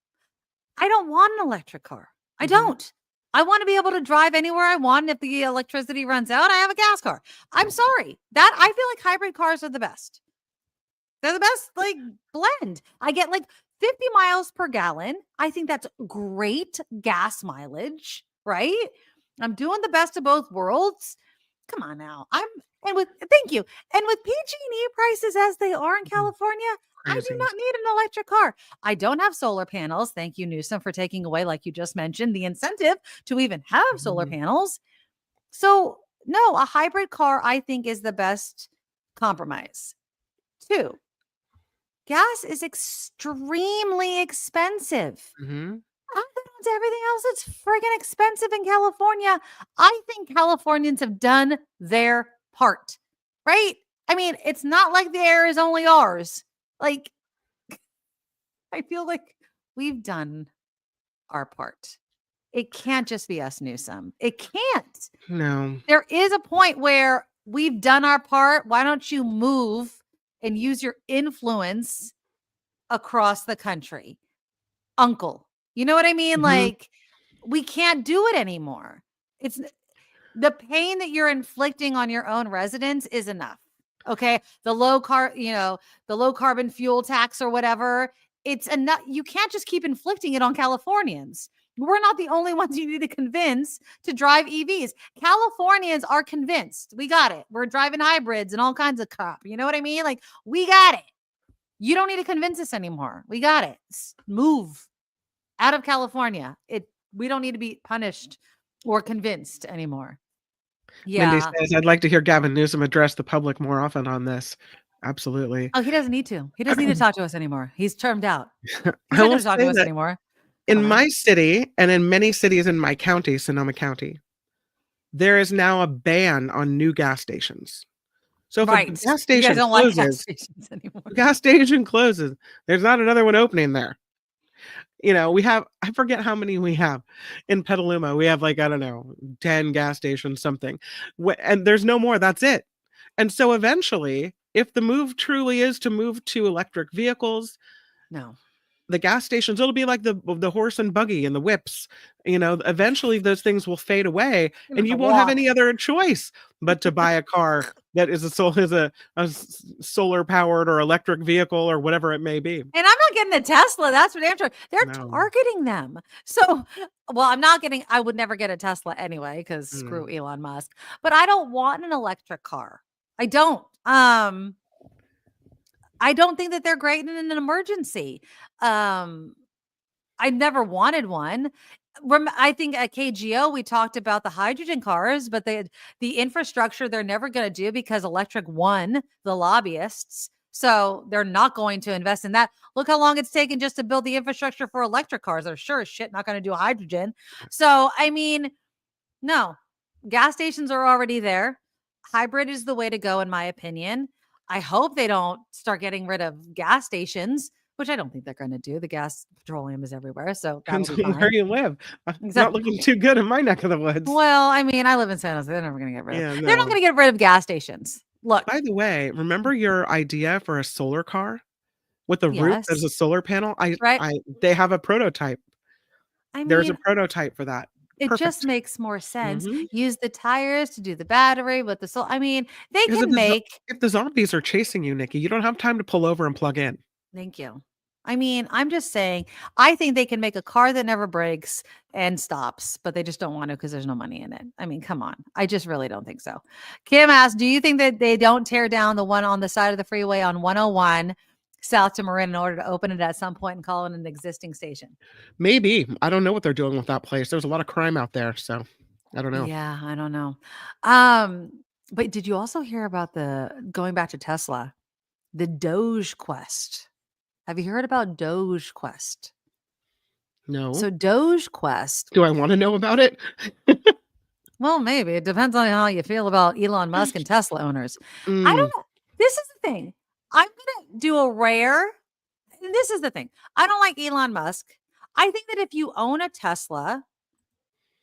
A: I don't want an electric car. I don't. I want to be able to drive anywhere I want. If the electricity runs out, I have a gas car. I'm sorry. That I feel like hybrid cars are the best. They're the best blend. I get 50 miles per gallon. I think that's great gas mileage, right? I'm doing the best of both worlds. Come on now. Thank you. And with PG&E prices as they are in California, I do not need an electric car. I don't have solar panels. Thank you, Newsom, for taking away, like you just mentioned, the incentive to even have solar panels. So no, a hybrid car, I think, is the best compromise. 2, gas is extremely expensive. Everything else, it's friggin' expensive in California. I think Californians have done their part, right? I mean, it's not like the air is only ours. I feel like we've done our part. It can't just be us, Newsom. It can't.
B: No.
A: There is a point where we've done our part. Why don't you move and use your influence across the country? Uncle. You know what I mean? We can't do it anymore. It's the pain that you're inflicting on your own residents is enough. Okay. The low carbon fuel tax or whatever. It's enough. You can't just keep inflicting it on Californians. We're not the only ones you need to convince to drive EVs. Californians are convinced. We got it. We're driving hybrids and all kinds of crap. You know what I mean? We got it. You don't need to convince us anymore. We got it. Move out of California. We don't need to be punished or convinced anymore. Yeah.
B: Mindy says, I'd like to hear Gavin Newsom address the public more often on this. Absolutely.
A: Oh, he doesn't need to. He doesn't need to talk to us anymore. He's termed out. He's not
B: I
A: going
B: will
A: to talk
B: say
A: to us
B: that
A: anymore.
B: in my city, and in many cities in my county, Sonoma County, there is now a ban on new gas stations. So if a gas station closes,
A: gas stations anymore.
B: Gas station closes, there's not another one opening there. We have, I forget how many we have in Petaluma. We have 10 gas stations, something. And there's no more. That's it. And so eventually, if the move truly is to move to electric vehicles,
A: no,
B: the gas stations, it'll be like the horse and buggy and the whips. Eventually those things will fade away,
A: You
B: and
A: have
B: you
A: to
B: won't have
A: walk.
B: any other choice but to buy a car that is a solar powered or electric vehicle or whatever it may be.
A: And I'm not getting a Tesla. That's for damn sure. They're
B: No.
A: targeting them. So, well, I would never get a Tesla anyway, because
B: Mm.
A: screw Elon Musk. But I don't want an electric car. I don't. I don't think that they're great in an emergency. I never wanted one. I think at KGO we talked about the hydrogen cars, but the infrastructure they're never going to do because electric won the lobbyists. So they're not going to invest in that. Look how long it's taken just to build the infrastructure for electric cars. They're sure as shit not going to do hydrogen. So, I mean, no, gas stations are already there. Hybrid is the way to go, in my opinion. I hope they don't start getting rid of gas stations, which I don't think they're going to do. The gas petroleum is everywhere, so that'll
B: Depends
A: be
B: on
A: fine.
B: where you live. Not
A: Exactly.
B: looking too good in my neck of the woods.
A: Well, I mean, I live in San Jose. They're never going to get rid of.
B: Yeah,
A: They're not
B: no.
A: going to get rid of gas stations. Look,
B: By the way, remember your idea for a solar car with the roof as
A: yes,
B: a solar panel?
A: right.
B: They have a prototype.
A: I
B: There's a
A: mean,
B: prototype for that.
A: it just
B: Perfect.
A: makes more sense.
B: Mhm.
A: Use the tires to do the battery with the soul. I mean, they
B: Because
A: can make.
B: if the zombies are chasing you, Nikki, you don't have time to pull over and plug in.
A: Thank you. I mean, I'm just saying, I think they can make a car that never breaks and stops, but they just don't want to because there's no money in it. I mean, come on. I just really don't think so. Kim asked, do you think that they don't tear down the one on the side of the freeway on 101 south to Marin in order to open it at some point and call it an existing station?
B: Maybe. I don't know what they're doing with that place. There's a lot of crime out there, so I don't know.
A: Yeah, I don't know. But did you also hear about going back to Tesla, the DogeQuest? Have you heard about DogeQuest?
B: No.
A: So DogeQuest.
B: Do I want to know about it?
A: Well, maybe. It depends on how you feel about Elon Musk and Tesla owners. I
B: Mm,
A: don't know. This is the thing. I'm going to do a rare. And this is the thing. I don't like Elon Musk. I think that if you own a Tesla,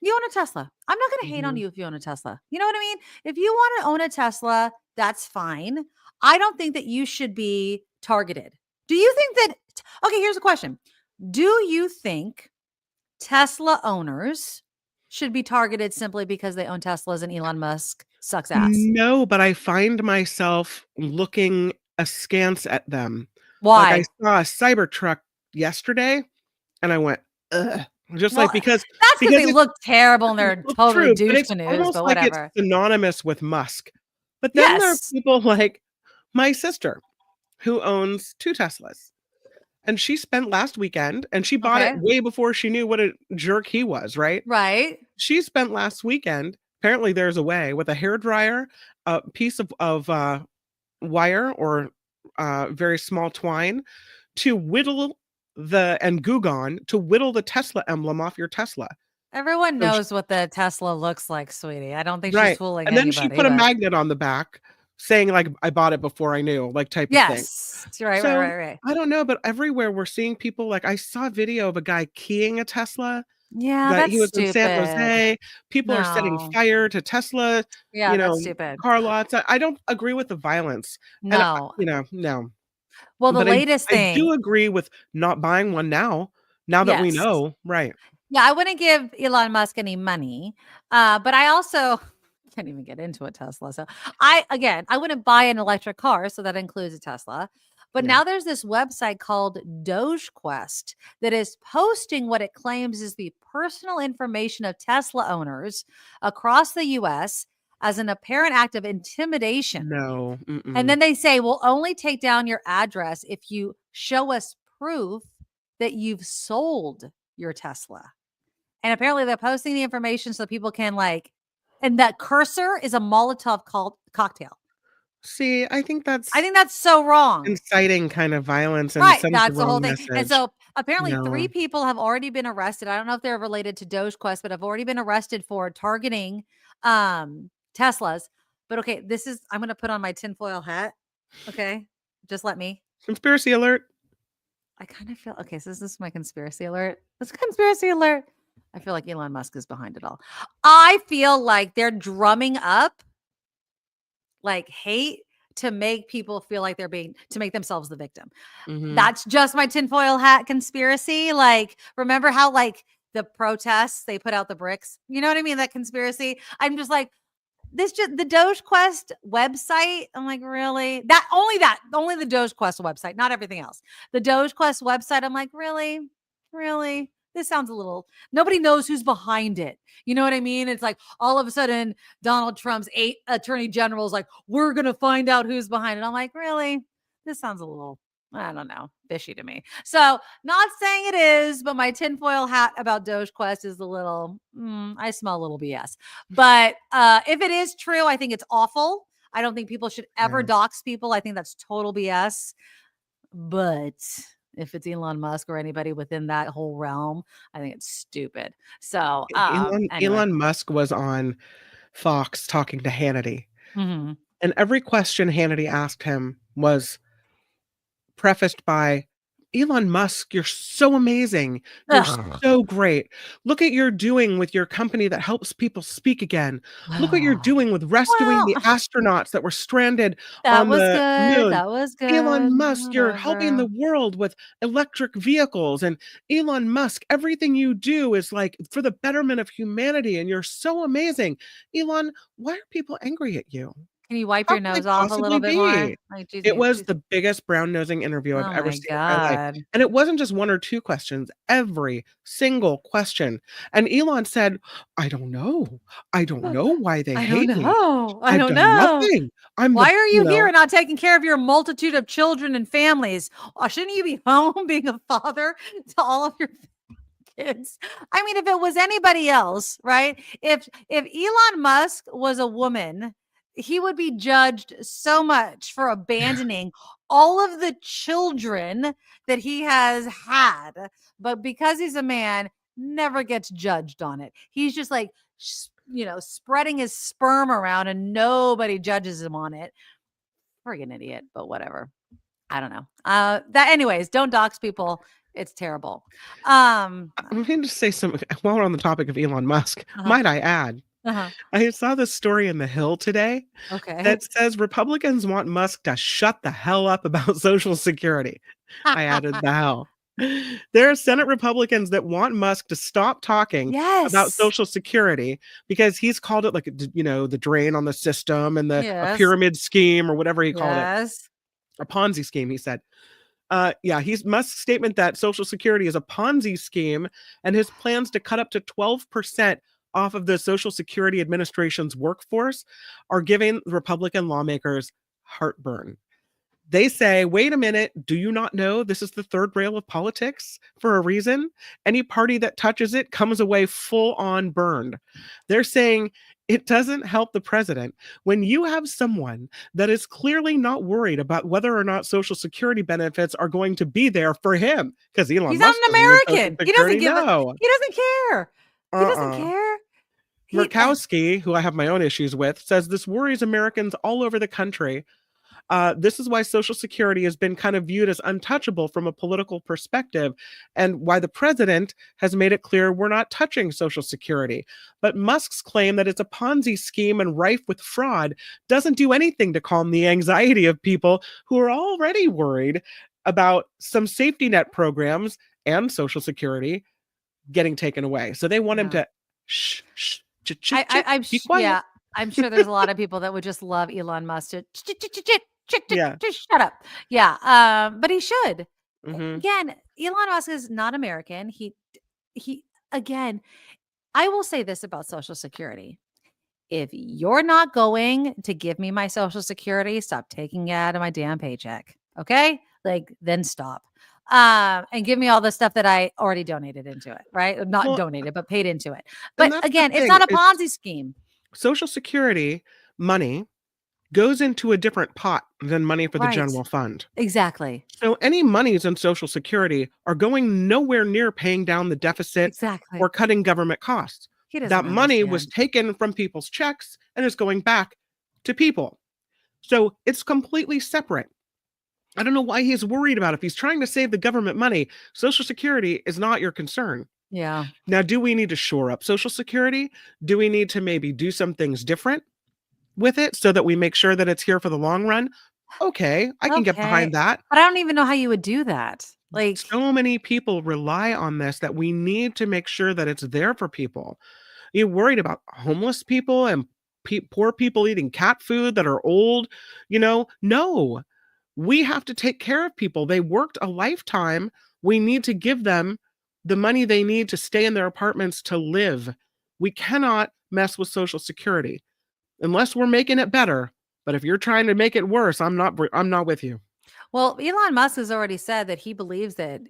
A: you own a Tesla. I'm not going to hate on
B: mhm.
A: you if you own a Tesla. You know what I mean? If you want to own a Tesla, that's fine. I don't think that you should be targeted. Do you think that? Okay, here's a question. Do you think Tesla owners should be targeted simply because they own Teslas and Elon Musk sucks ass?
B: No, but I find myself looking askance at them.
A: Why?
B: Like I saw a Cybertruck yesterday and I went, ugh. Just
A: Well,
B: like because
A: that's because they
B: it's
A: look terrible and they're
B: well,
A: totally
B: true, but
A: douche
B: it's
A: canoes,
B: almost
A: but
B: like it's
A: whatever.
B: synonymous with Musk. But then there are
A: Yes.
B: people like my sister who owns 2 Teslas. And she spent last weekend and she bought it
A: Okay.
B: way before she knew what a jerk he was, right?
A: Right.
B: She spent last weekend, apparently there's a way, with a hairdryer, a piece of wire or very small twine to whittle and Goo Gone to whittle the Tesla emblem off your Tesla.
A: Everyone
B: So
A: knows what the Tesla looks like, sweetie. I don't think she's
B: right.
A: fooling
B: And then she
A: anybody.
B: put a
A: But
B: magnet on the back saying like I bought it before I knew, like type of thing.
A: yes. Right,
B: So
A: right.
B: I don't know, but everywhere we're seeing people like I saw a video of a guy keying a Tesla.
A: Yeah,
B: That he
A: that's
B: was in San
A: stupid.
B: Jose. People are setting
A: No.
B: fire to Tesla,
A: Yeah, that's stupid.
B: car lots. I don't agree with the violence. And,
A: No.
B: no.
A: Well, the
B: But
A: latest
B: I
A: thing.
B: do agree with not buying one now that we
A: Yes.
B: know. Right.
A: Yeah, I wouldn't give Elon Musk any money. But I also can't even get into a Tesla. So I wouldn't buy an electric car. So that includes a Tesla. But
B: Yeah.
A: now there's this website called DogeQuest that is posting what it claims is the personal information of Tesla owners across the US as an apparent act of intimidation.
B: No.
A: And then they say, we'll only take down your address if you show us proof that you've sold your Tesla. And apparently they're posting the information so people can and that cursor is a Molotov cocktail.
B: See, I think that's
A: so wrong.
B: inciting kind of violence and
A: Right.
B: sends
A: That's
B: the
A: the whole
B: wrong
A: thing.
B: message.
A: And so apparently
B: No.
A: 3 people have already been arrested. I don't know if they're related to DogeQuest, but have already been arrested for targeting Teslas. But okay, I'm going to put on my tinfoil hat. Okay. Just let me.
B: Conspiracy alert.
A: I kind of feel okay. So this is my conspiracy alert. This conspiracy alert. I feel like Elon Musk is behind it all. I feel like they're drumming up hate to make people feel like to make themselves the victim.
B: Mhm.
A: That's just my tinfoil hat conspiracy. Like, remember how like the protests, they put out the bricks? You know what I mean? That conspiracy. I'm just like, the DogeQuest website. I'm like, really? Only the DogeQuest website, not everything else. The DogeQuest website. I'm like, really? This sounds a little, nobody knows who's behind it. You know what I mean? It's like all of a sudden Donald Trump's 8 attorney generals like, we're going to find out who's behind it. I'm like, really? This sounds a little, I don't know, fishy to me. So not saying it is, but my tinfoil hat about DogeQuest is a little, I smell a little BS. But if it is true, I think it's awful. I don't think people should ever dox people. I think that's total BS. But if it's Elon Musk or anybody within that whole realm, I think it's stupid. So anyway.
B: Elon Musk was on Fox talking to Hannity.
A: Mm-hmm.
B: And every question Hannity asked him was prefaced by, Elon Musk, you're so amazing. You're so great. Look at you're doing with your company that helps people speak again. Look what you're doing with rescuing the astronauts that were stranded on the moon.
A: That was good.
B: Elon Musk, you're helping the world with electric vehicles. And Elon Musk, everything you do is like for the betterment of humanity. And you're so amazing. Elon, why are people angry at you?
A: Can you wipe your nose off a little bit more?
B: Like, it was the biggest brown nosing interview I've ever seen in my life. And it wasn't just one or two questions, every single question. And Elon said, I don't know. I don't know why they hate me.
A: I don't know.
B: Nothing.
A: Why are you here and not taking care of your multitude of children and families? Shouldn't you be home being a father to all of your kids? I mean, if it was anybody else, right? If Elon Musk was a woman, he would be judged so much for abandoning all of the children that he has had. But because he's a man, never gets judged on it. He's just like, spreading his sperm around and nobody judges him on it. Friggin' idiot, but whatever. I don't know. Anyways, don't dox people. It's terrible.
B: I'm going to say something while we're on the topic of Elon Musk. Might I add? I saw this story in The Hill today that says Republicans want Musk to shut the hell up about Social Security. I added the hell. There are Senate Republicans that want Musk to stop talking about Social Security because he's called it like, the drain on the system and a pyramid scheme or whatever he called it. A Ponzi scheme, he said. He's Musk's statement that Social Security is a Ponzi scheme and his plans to cut up to 12% off of the Social Security Administration's workforce are giving Republican lawmakers heartburn. They say, wait a minute, do you not know this is the third rail of politics for a reason? Any party that touches it comes away full on burned. They're saying it doesn't help the president when you have someone that is clearly not worried about whether or not Social Security benefits are going to be there for him. Because Elon
A: He's
B: Musk
A: not an American. He doesn't give
B: no.
A: He doesn't care. He doesn't care.
B: Murkowski, who I have my own issues with, says this worries Americans all over the country. This is why Social Security has been kind of viewed as untouchable from a political perspective, and why the president has made it clear we're not touching Social Security. But Musk's claim that it's a Ponzi scheme and rife with fraud doesn't do anything to calm the anxiety of people who are already worried about some safety net programs and Social Security getting taken away. So they want him to be quiet.
A: I'm sure there's a lot of people that would just love Elon Musk to just shut up. But he should. Again, Elon Musk is not American. He again, I will say this about Social Security. If you're not going to give me my Social Security, stop taking it out of my damn paycheck. Okay? Then stop. And give me all the stuff that I already donated into it, right? Not donated, but paid into it. But again, it's not a Ponzi scheme.
B: Social Security money goes into a different pot than money for the general fund.
A: Exactly.
B: So any monies in Social Security are going nowhere near paying down the deficit or cutting government costs. That money was taken from people's checks and is going back to people. So it's completely separate. I don't know why he's worried about it. If he's trying to save the government money, Social Security is not your concern.
A: Yeah.
B: Now, do we need to shore up Social Security? Do we need to maybe do some things different? with it so that we make sure that it's here for the long run. Okay, I can get behind that.
A: But I don't even know how you would do that. Like,
B: So many people rely on this that we need to make sure that it's there for people. You're worried about homeless people and poor people eating cat food that are old, No, we have to take care of people. They worked a lifetime. We need to give them the money they need to stay in their apartments to live. We cannot mess with Social Security unless we're making it better. But if you're trying to make it worse, I'm not with you.
A: well, Elon Musk has already said that he believes that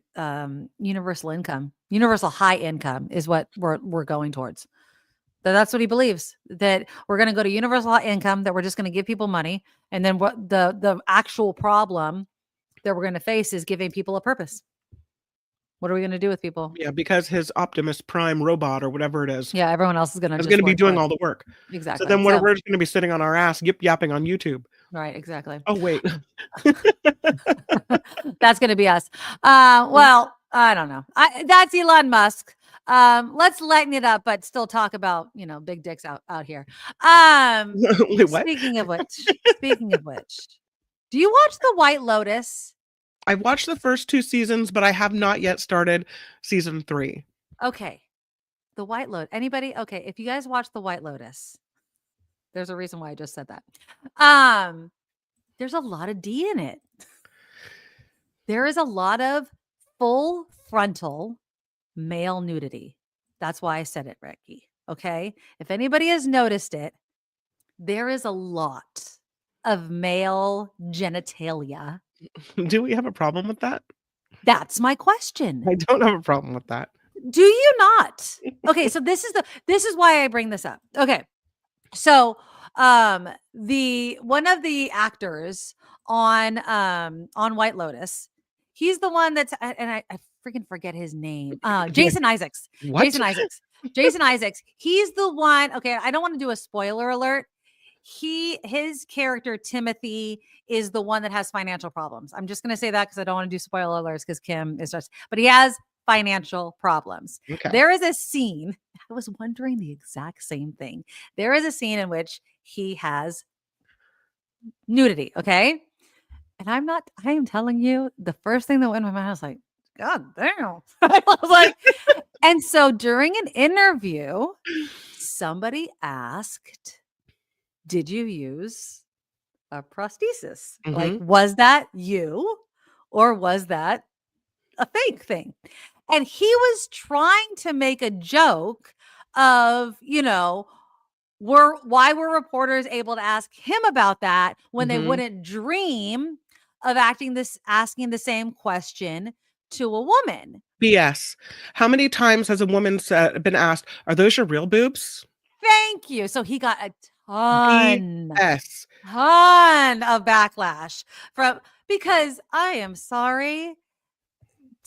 A: universal high income is what we're going towards. That's what he believes, that we're going to go to universal high income, that we're just going to give people money. And then what the actual problem that we're going to face is giving people a purpose. What are we going to do with people?
B: Yeah, because his Optimus Prime robot or whatever it is.
A: Yeah, everyone else is going
B: to be doing all the work.
A: Exactly.
B: So then we're just going to be sitting on our ass, yip yapping on YouTube.
A: Right, exactly.
B: Oh, wait.
A: That's going to be us. Well, I don't know. That's Elon Musk. Let's lighten it up, but still talk about, big dicks out here.
B: Wait, what?
A: Speaking of which, do you watch The White Lotus?
B: I watched the first 2 seasons, but I have not yet started season 3.
A: Okay. The White Lotus. Anybody? Okay. If you guys watch The White Lotus, there's a reason why I just said that. There's a lot of D in it. There is a lot of full frontal male nudity. That's why I said it, Ricky. Okay. If anybody has noticed it, there is a lot of male genitalia.
B: Do we have a problem with that?
A: That's my question.
B: I don't have a problem with that.
A: Do you not? Okay, so this is why I bring this up. Okay. So one of the actors on White Lotus, he's the one that's, and I freaking forget his name. Jason Isaacs.
B: What?
A: Jason Isaacs. He's the one. Okay, I don't want to do a spoiler alert. His character Timothy is the one that has financial problems. I'm just going to say that because I don't want to do spoiler alerts because Kim is just, but he has financial problems.
B: Okay.
A: There is a scene. I was wondering the exact same thing. There is a scene in which he has nudity. Okay. And I am telling you, the first thing that went in my mind, I was like, God damn. I was like, and so during an interview, somebody asked, did you use a prosthesis?
B: Mm-hmm.
A: Like, was that you or was that a fake thing? And he was trying to make a joke of, why were reporters able to ask him about that when they wouldn't dream of asking the same question to a woman?
B: BS. How many times has a woman been asked, are those your real boobs?
A: Thank you. So he got a ton of backlash because I am sorry.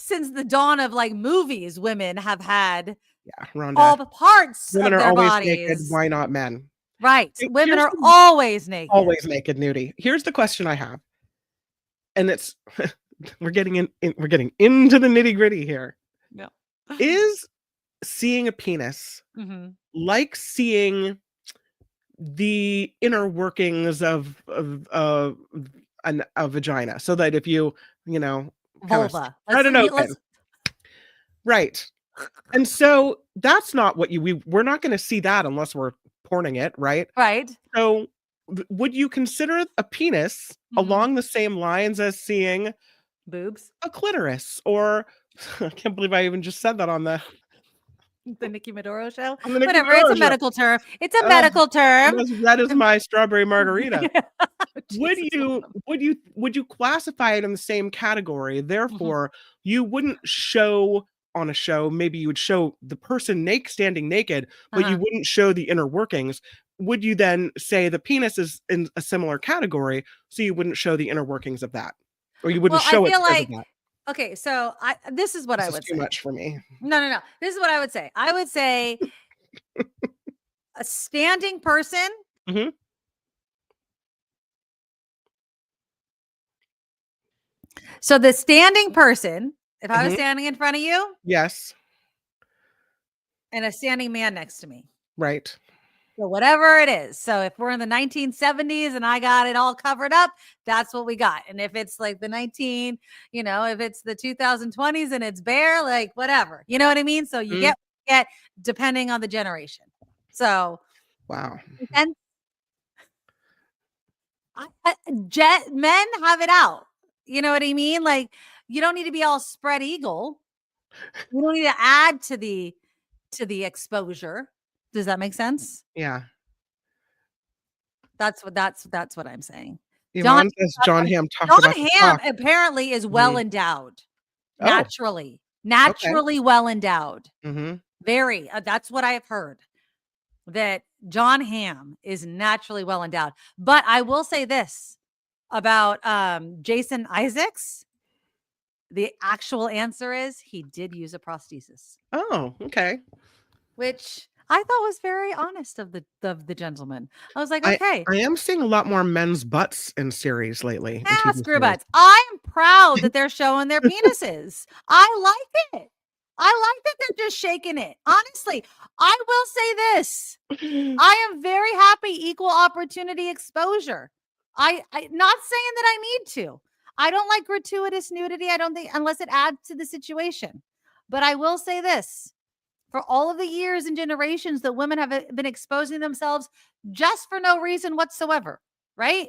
A: Since the dawn of movies, women have had all the parts
B: women
A: of
B: are
A: their
B: always
A: bodies.
B: Naked. Why not men?
A: Right. Women are always naked.
B: Always naked, nudie. Here's the question I have. And it's we're getting into the nitty-gritty here.
A: Yeah.
B: Is seeing a penis like seeing the inner workings of a vagina, so that if you
A: vulva,
B: spread it open, right? And so that's not what we're not going to see that unless we're porning it, right?
A: Right.
B: So would you consider a penis along the same lines as seeing
A: boobs,
B: a clitoris, or I can't believe I even just said that on the
A: Nikki Maduro show?
B: Whatever,
A: it's a medical term. It's a medical term.
B: As red as my strawberry margarita. Would you classify it in the same category? Therefore, you wouldn't show on a show, maybe you would show the person standing naked, but you wouldn't show the inner workings. Would you then say the penis is in a similar category, so you wouldn't show the inner workings of that? Or you wouldn't show it because of that?
A: Okay, so this is what I would say.
B: Too much for me.
A: No. This is what I would say. I would say a standing person. So the standing person, if I was standing in front of you,
B: yes,
A: and a standing man next to me,
B: right,
A: So whatever it is. So if we're in the 1970s and I got it all covered up, that's what we got. And if it's like the if it's the 2020s and it's bare, like whatever, you know what I mean? So you get depending on the generation. So
B: wow.
A: and men have it out. You know what I mean? Like you don't need to be all spread eagle. You don't need to add to the exposure. Does that make sense?
B: Yeah.
A: That's what I'm saying.
B: Yvonne says John Hamm talked
A: John
B: about the
A: Hamm
B: clock.
A: apparently is well endowed.
B: Oh.
A: Naturally well endowed.
B: Mm-hmm.
A: Very. That's what I have heard. That John Hamm is naturally well endowed. But I will say this about Jason Isaacs. The actual answer is he did use a prosthesis.
B: Oh, okay.
A: Which I thought was very honest of the gentleman. I was like, okay.
B: I am seeing a lot more men's butts in series lately.
A: Screw butts. I'm proud that they're showing their penises. I like it. I like that they're just shaking it. Honestly, I will say this. I am very happy equal opportunity exposure. I not saying that I need to. I don't like gratuitous nudity. I don't think unless it adds to the situation. But I will say this. For all of the years and generations that women have been exposing themselves just for no reason whatsoever, right?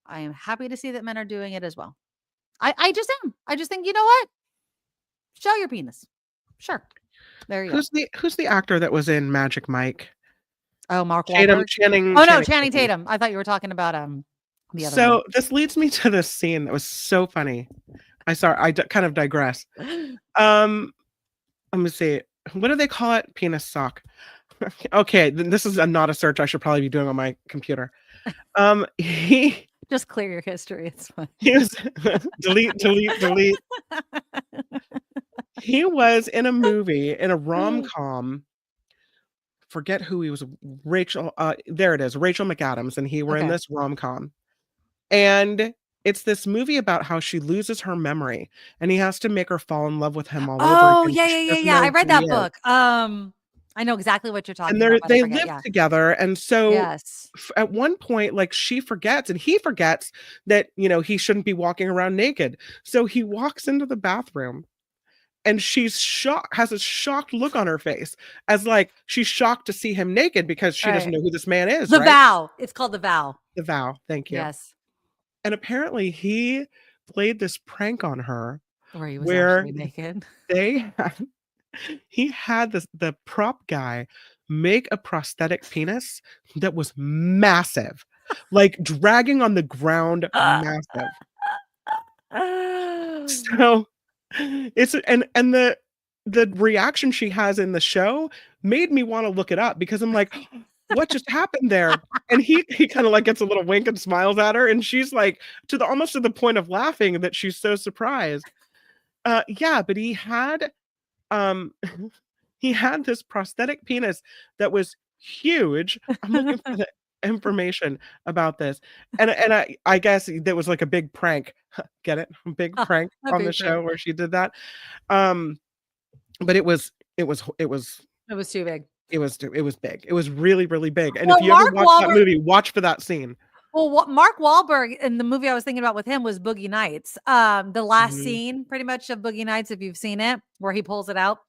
A: I am happy to see that men are doing it as well. I just am. I just think, you know what? Show your penis. Sure. There you go.
B: Who's the actor that was in Magic Mike?
A: Oh, Mark Wahlberg. Channing Tatum. I thought you were talking about the other one.
B: This leads me to this scene that was so funny. I kind of digress. Let me see. What do they call it? Penis sock. Okay, this is not a search I should probably be doing on my computer. He
A: just clear your history. It's fine.
B: He was delete. He was in a movie, in a rom-com. Forget who he was. Rachel. There it is. Rachel McAdams, and he were in this rom-com, and it's this movie about how she loses her memory, and he has to make her fall in love with him all over again.
A: Oh, yeah. I read that book. I know exactly what you're talking about.
B: And they live together, and so at one point, like she forgets, and he forgets that he shouldn't be walking around naked. So he walks into the bathroom, and she's shocked, has a shocked look on her face, as like she's shocked to see him naked because she doesn't know who this man is.
A: The Vow. It's called The Vow.
B: The Vow. Thank you.
A: Yes.
B: And apparently he played this prank on her
A: where he was actually naked.
B: He had the prop guy make a prosthetic penis that was massive, like dragging on the ground, massive. So it's and the reaction she has in the show made me want to look it up because I'm like, what just happened there? And he kind of like gets a little wink and smiles at her, and she's like almost to the point of laughing that she's so surprised. Yeah, but he had this prosthetic penis that was huge. I'm looking for the information about this, and I guess that was like a big prank. Get it? Big prank on the show where she did that. But it was too big. It was big. It was really, really big. And if you ever watch that movie, watch for that scene.
A: Well, what Mark Wahlberg in the movie I was thinking about with him was Boogie Nights. The last scene pretty much of Boogie Nights, if you've seen it, where he pulls it out.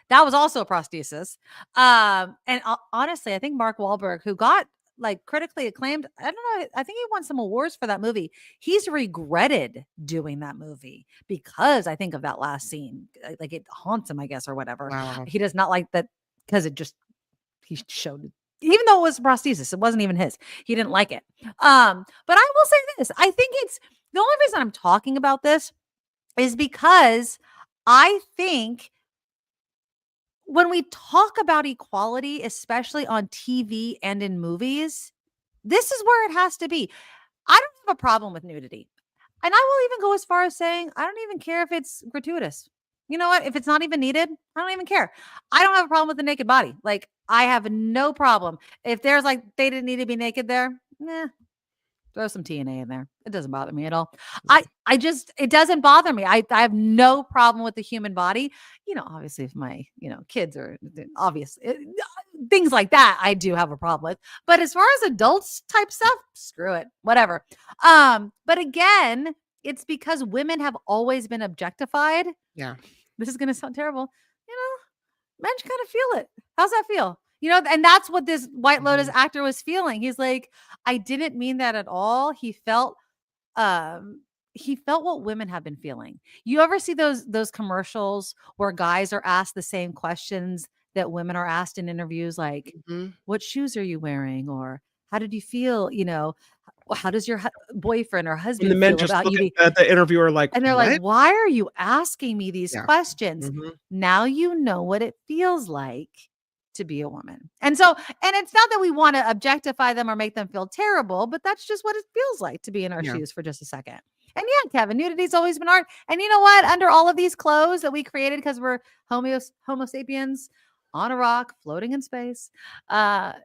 A: That was also a prosthesis. And honestly, I think Mark Wahlberg, who got like critically acclaimed, I don't know, I think he won some awards for that movie. He's regretted doing that movie because I think of that last scene. Like it haunts him, I guess, or whatever.
B: Wow.
A: He does not like that because he showed it. Even though it was prosthesis, it wasn't even his. He didn't like it. But I will say this. I think it's the only reason I'm talking about this is because I think when we talk about equality, especially on TV and in movies, this is where it has to be. I don't have a problem with nudity. And I will even go as far as saying, I don't even care if it's gratuitous. You know what? If it's not even needed, I don't even care. I don't have a problem with the naked body. Like, I have no problem. If there's like, they didn't need to be naked there, throw some TNA in there. It doesn't bother me at all. It doesn't bother me. I have no problem with the human body. Obviously if my, kids are obviously things like that, I do have a problem with. But as far as adults type stuff, screw it, whatever. But again, it's because women have always been objectified.
B: Yeah.
A: This is going to sound terrible. Men kind of feel it. How's that feel? And that's what this White Lotus actor was feeling. He's like, I didn't mean that at all. He felt what women have been feeling. You ever see those commercials where guys are asked the same questions that women are asked in interviews, like, what shoes are you wearing? Or how did you feel? How does your boyfriend or husband
B: And the men
A: feel
B: just
A: about
B: look
A: you?
B: at the interviewer like,
A: And they're
B: what?
A: like, why are you asking me these
B: Yeah.
A: questions? Now you know what it feels like to be a woman. And it's not that we want to objectify them or make them feel terrible, but that's just what it feels like to be in our shoes for just a second. And yeah, Kevin, nudity's always been art. And you know what? Under all of these clothes that we created because we're Homo sapiens on a rock floating in space, it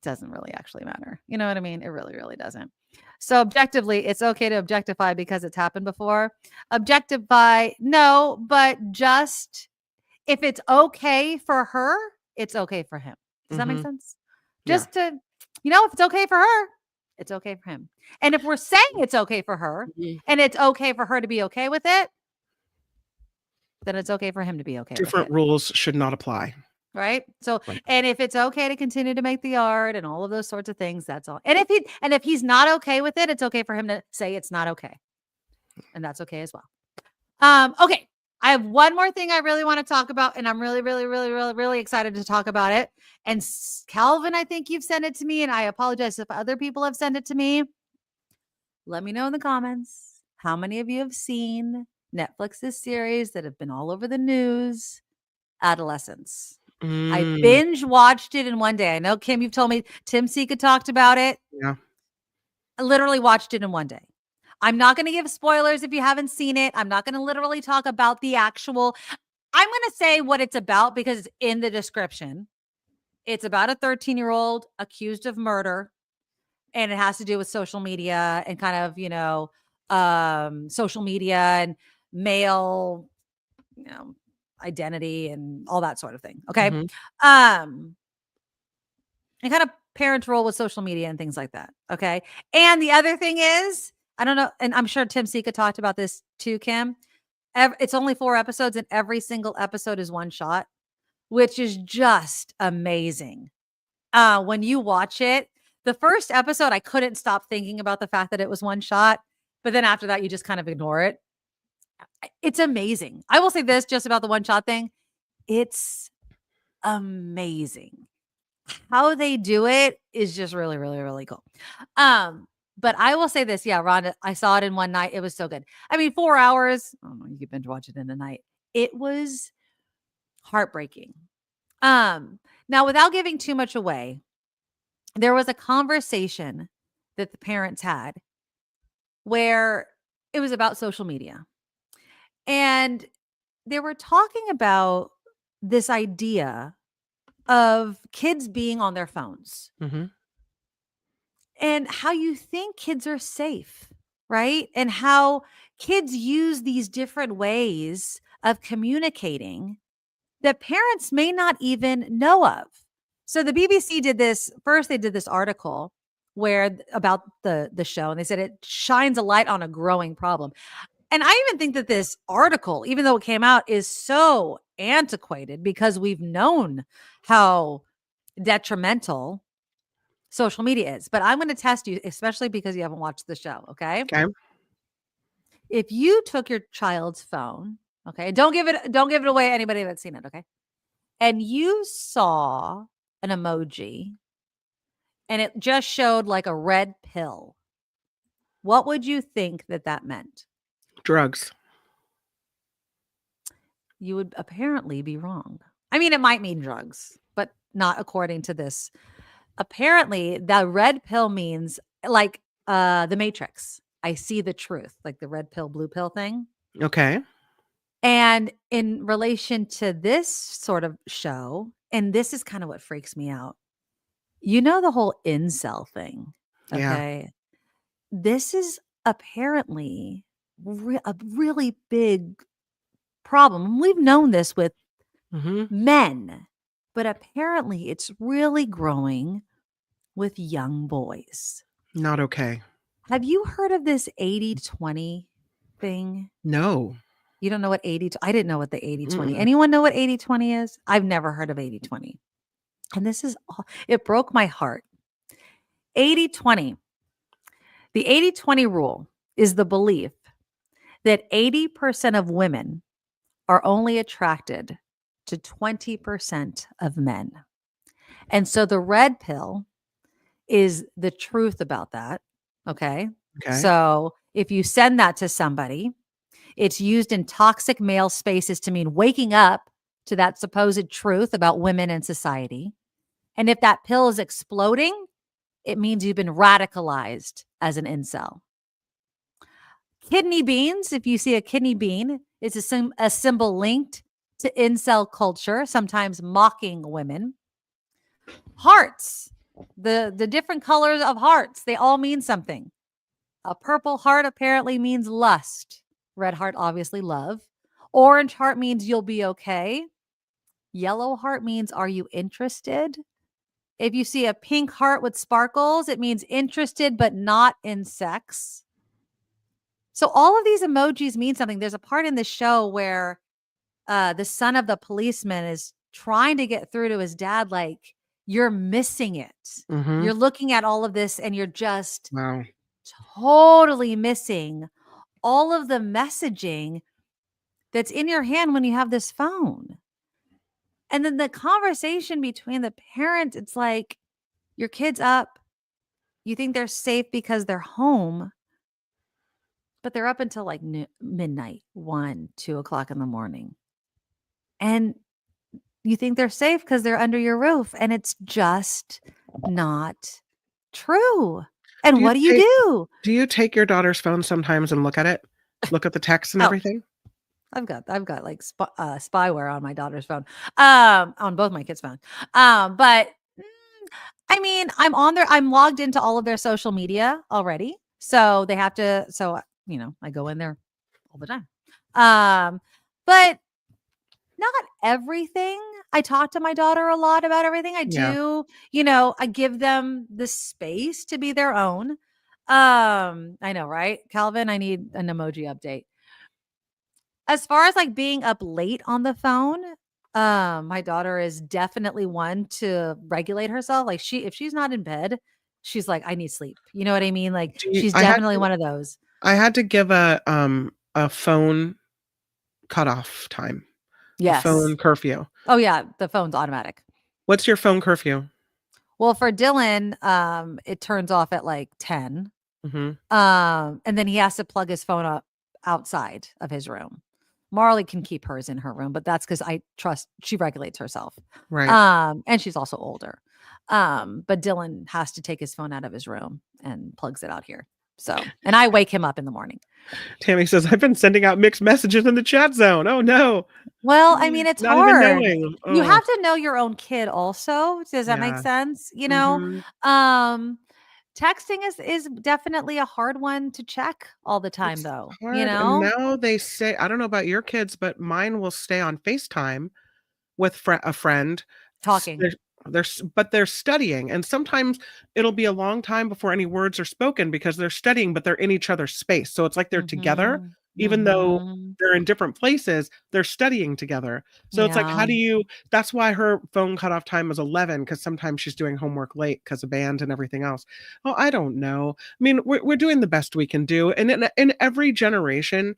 A: doesn't really actually matter. You know what I mean? It really, really doesn't. So objectively, it's okay to objectify because it's happened before. Objectify, no, but just if it's okay for her, it's okay for him. Does that make sense? Just to, if it's okay for her, it's okay for him. And if we're saying it's okay for her and it's okay for her to be okay with it, then it's okay for him to be okay with it.
B: Different rules should not apply.
A: Right. So, and if it's okay to continue to make the art and all of those sorts of things, that's all. And if he's not okay with it, it's okay for him to say it's not okay. And that's okay as well. Okay. I have one more thing I really want to talk about, and I'm really, really, really, really, really excited to talk about it. And Calvin, I think you've sent it to me, and I apologize if other people have sent it to me. Let me know in the comments how many of you have seen Netflix's series that have been all over the news, Adolescence. I binge watched it in one day. I know, Kim, you've told me Tim Sika talked about it.
B: Yeah.
A: I literally watched it in one day. I'm not going to give spoilers if you haven't seen it. I'm not going to literally talk about the actual. I'm going to say what it's about because it's in the description. It's about a 13-year-old accused of murder, and it has to do with social media and kind of, social media and male, identity and all that sort of thing. Okay. And kind of parent role with social media and things like that. Okay. And the other thing is, I don't know, and I'm sure Tim Sika talked about this too, Kim. It's only 4 episodes and every single episode is one shot, which is just amazing. When you watch it, the first episode, I couldn't stop thinking about the fact that it was one shot, but then after that, you just kind of ignore it. It's amazing. I will say this just about the one shot thing. It's amazing. How they do it is just really, really, really cool. But I will say this. Yeah, Rhonda, I saw it in one night. It was so good. I mean, 4 hours. I don't know, you could binge watch it in a night. It was heartbreaking. Now, without giving too much away, there was a conversation that the parents had where it was about social media. And they were talking about this idea of kids being on their phones and how you think kids are safe, right? And how kids use these different ways of communicating that parents may not even know of. So the BBC did this. First, they did this article about the show, and they said it shines a light on a growing problem. And I even think that this article, even though it came out, is so antiquated because we've known how detrimental social media is. But I'm going to test you, especially because you haven't watched the show. Okay.
B: Okay.
A: If you took your child's phone, okay, don't give it away to anybody that's seen it. Okay. And you saw an emoji and it just showed like a red pill, what would you think that meant?
B: Drugs.
A: You would apparently be wrong. I mean, it might mean drugs, but not according to this. Apparently, the red pill means like the Matrix. I see the truth, like the red pill, blue pill thing.
B: Okay.
A: And in relation to this sort of show, and this is kind of what freaks me out, the whole incel thing. Okay. Yeah. This is apparently a really big problem. We've known this with men but apparently it's really growing with young boys.
B: Not okay.
A: Have you heard of this 80-20 thing?
B: No.
A: You don't know what 80 I didn't know what the 80-20.
B: Mm-mm.
A: Anyone know what 80-20 is? I've never heard of 80-20. And this is it broke my heart. 80-20. The 80-20 rule is the belief that 80% of women are only attracted to 20% of men. And so the red pill is the truth about that. Okay.
B: Okay.
A: So if you send that to somebody, it's used in toxic male spaces to mean waking up to that supposed truth about women and society. And if that pill is exploding, it means you've been radicalized as an incel. Kidney beans, if you see a kidney bean, it's a symbol linked to incel culture, sometimes mocking women. Hearts, the different colors of hearts, they all mean something. A purple heart apparently means lust. Red heart, obviously, love. Orange heart means you'll be okay. Yellow heart means, are you interested? If you see a pink heart with sparkles, it means interested but not in sex. So all of these emojis mean something. There's a part in the show where the son of the policeman is trying to get through to his dad, like, you're missing it.
B: Mm-hmm.
A: You're looking at all of this and you're just
B: Wow.
A: totally missing all of the messaging that's in your hand when you have this phone. And then the conversation between the parents, it's like, your kid's up. You think they're safe because they're home, but they're up until like midnight, 1, 2 o'clock in the morning. And you think they're safe because they're under your roof. And it's just not true. And what do you do?
B: Do you take your daughter's phone sometimes and look at it? Look at the text and
A: Oh.
B: everything?
A: I've got like spyware on my daughter's phone, on both my kids' phones. But I mean, I'm on there. I'm logged into all of their social media already. So they have to, I go in there all the time. But not everything. I talk to my daughter a lot about everything. I do, I give them the space to be their own. I know, right? Calvin, I need an emoji update. As far as like being up late on the phone, my daughter is definitely one to regulate herself. Like if she's not in bed, she's like, I need sleep. You know what I mean? Like she's definitely one of those.
B: I had to give a phone cutoff time.
A: Yes.
B: A phone curfew.
A: Oh yeah, the phone's automatic.
B: What's your phone curfew?
A: Well, for Dylan, it turns off at like 10.
B: Mm-hmm.
A: And then he has to plug his phone up outside of his room. Marley can keep hers in her room, but that's because I trust she regulates herself.
B: Right.
A: And she's also older. But Dylan has to take his phone out of his room and plugs it out here. So, and I wake him up in the morning.
B: Tammy says, I've been sending out mixed messages in the chat zone. Oh no.
A: Well, I mean, it's
B: Not
A: hard.
B: even knowing. Oh.
A: You have to know your own kid also. Does that make sense?
B: Mm-hmm.
A: Texting is definitely a hard one to check all the time, though.
B: Hard. And now they say, I don't know about your kids, but mine will stay on FaceTime with a friend
A: talking.
B: They're studying, and sometimes it'll be a long time before any words are spoken because they're studying, but they're in each other's space. So it's like they're together, even though they're in different places, they're studying together. So it's like, that's why her phone cutoff time is 11, because sometimes she's doing homework late because of band and everything else. Oh, I don't know. I mean, we're doing the best we can do. And in every generation,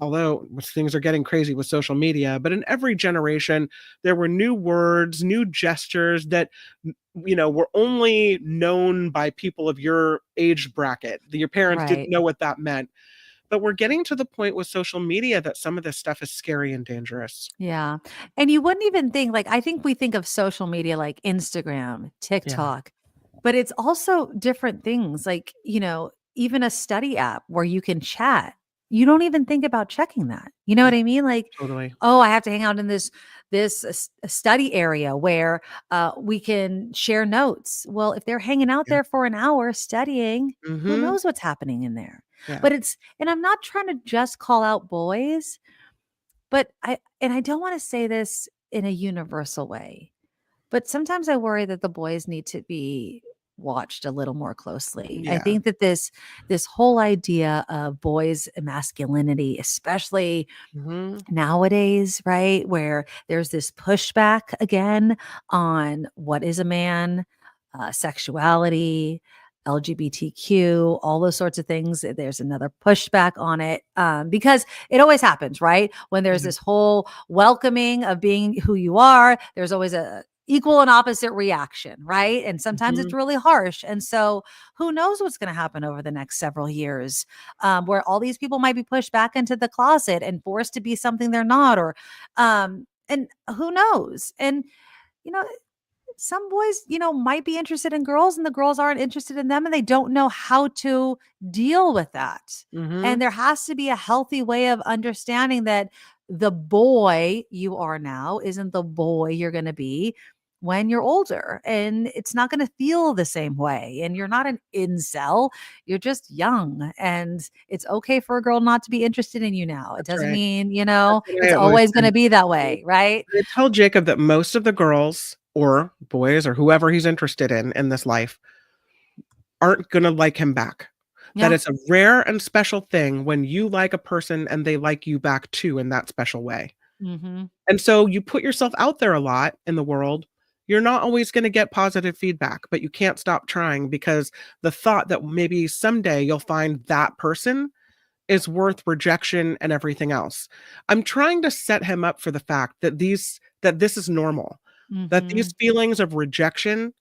B: although things are getting crazy with social media, but in every generation, there were new words, new gestures that, were only known by people of your age bracket. Your parents didn't know what that meant. But we're getting to the point with social media that some of this stuff is scary and dangerous.
A: Yeah. And you wouldn't even think, like, I think we think of social media like Instagram, TikTok, but it's also different things. Like, even a study app where you can chat. You don't even think about checking that. You know what I mean? Like,
B: totally.
A: Oh, I have to hang out in this study area where we can share notes. Well, if they're hanging out there for an hour studying, who knows what's happening in there? Yeah. But and I'm not trying to just call out boys, but I don't want to say this in a universal way. But sometimes I worry that the boys need to be watched a little more closely. I
B: Yeah.
A: think that this whole idea of boys' masculinity, especially
B: Mhm.
A: nowadays, right? Where there's this pushback again on what is a man, sexuality, LGBTQ, all those sorts of things. There's another pushback on it because it always happens, right? When there's
B: Yeah.
A: this whole welcoming of being who you are, there's always a equal and opposite reaction, right? And sometimes it's
B: Mhm.
A: really harsh. And so who knows what's going to happen over the next several years, where all these people might be pushed back into the closet and forced to be something they're not, or and who knows? And you know, some boys, might be interested in girls and the girls aren't interested in them and they don't know how to deal with that. And
B: Mhm.
A: there has to be a healthy way of understanding that the boy you are now isn't the boy you're going to be when you're older, and it's not going to feel the same way, and you're not an incel, you're just young, and it's okay for a girl not to be interested in you now. It
B: That's
A: doesn't
B: right.
A: mean,
B: That's what
A: it's
B: I always
A: always going
B: say.
A: to be that way, right?
B: I tell Jacob that most of the girls or boys or whoever he's interested in this life aren't gonna like him back. That
A: Yeah.
B: it's a rare and special thing when you like a person and they like you back too in that special way.
A: Mhm.
B: And so you put yourself out there a lot in the world. You're not always gonna get positive feedback, but you can't stop trying because the thought that maybe someday you'll find that person is worth rejection and everything else. I'm trying to set him up for the fact that this is normal, that these
A: Mhm.
B: feelings of rejection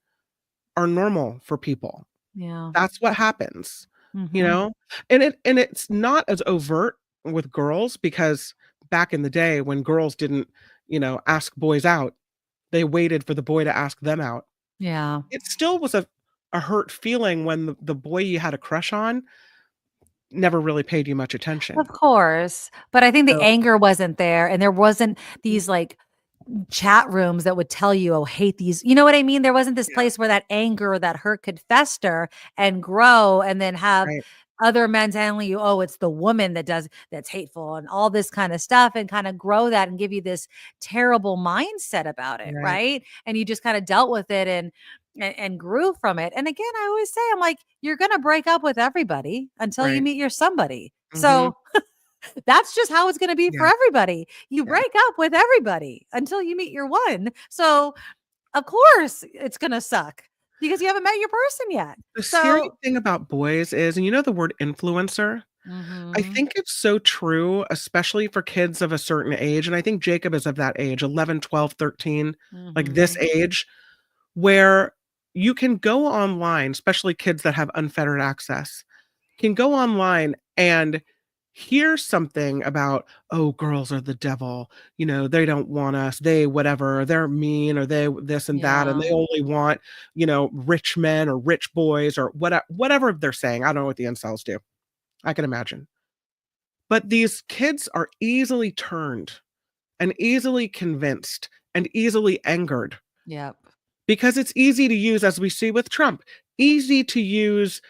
B: are normal for people.
A: Yeah.
B: That's what happens, you
A: Mhm.
B: know? And it's not as overt with girls because back in the day when girls didn't, ask boys out, they waited for the boy to ask them out.
A: Yeah.
B: It still was a hurt feeling when the boy you had a crush on never really paid you much
A: Of
B: attention.
A: course, but I think the
B: So
A: anger wasn't there, and there wasn't
B: Mhm.
A: these, like, chat rooms that would tell you, "Oh, hate these," you know what I mean? There wasn't this
B: Yeah,
A: place where that anger or that hurt could fester and grow and then have
B: right,
A: other men telling you, "Oh, it's the woman that's hateful," and all this kinda stuff, and kinda grow that and give you this terrible mindset about it,
B: right,
A: right? And you just kinda dealt with it and grew from it. And again, I always say, I'm like, "You're gonna break up with everybody until you
B: right.
A: meet your somebody."
B: Mhm.
A: So that's just how it's gonna be for
B: Yeah,
A: everybody. You
B: yeah.
A: break up with everybody until you meet your one. So, of course, it's gonna suck because you haven't met your person yet.
B: The scary
A: So
B: thing about boys is and you know the word influencer? I
A: mhm,
B: think it's so true, especially for kids of a certain age, and I think Jacob is of that age, 11, 12, 13, like this
A: mhm,
B: age, where you can go online, especially kids that have unfettered access, can go online and hear something about, "Oh, girls are the devil, they don't want us, they whatever, they're mean or they this and that, and
A: yeah,
B: they only want, rich men or rich boys," or whatever they're saying. I don't know what the incels do. I can imagine. But these kids are easily turned and easily convinced and easily angered
A: yep,
B: because it's easy to use, as we see with Trump, easy to use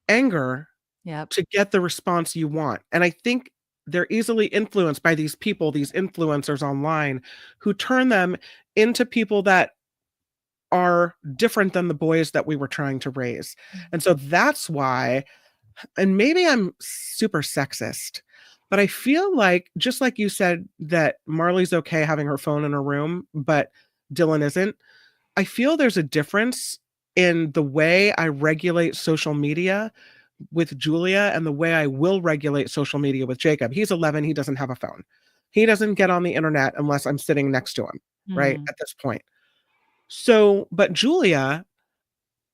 B: anger
A: yep,
B: to get the response you want. And I think they're easily influenced by these people, these influencers online, who turn them into people that are different than the boys that we were trying to raise. And so that's why, and maybe I'm super sexist, but I feel like, just like you said, that Marley's okay having her phone in her room, but Dylan isn't. I feel there's a difference in the way I regulate social media with Julia and the way I will regulate social media with Jacob. He's 11, he doesn't have a phone. He doesn't get on the internet unless I'm sitting next to him, right?
A: mm,
B: At this point. So, but Julia,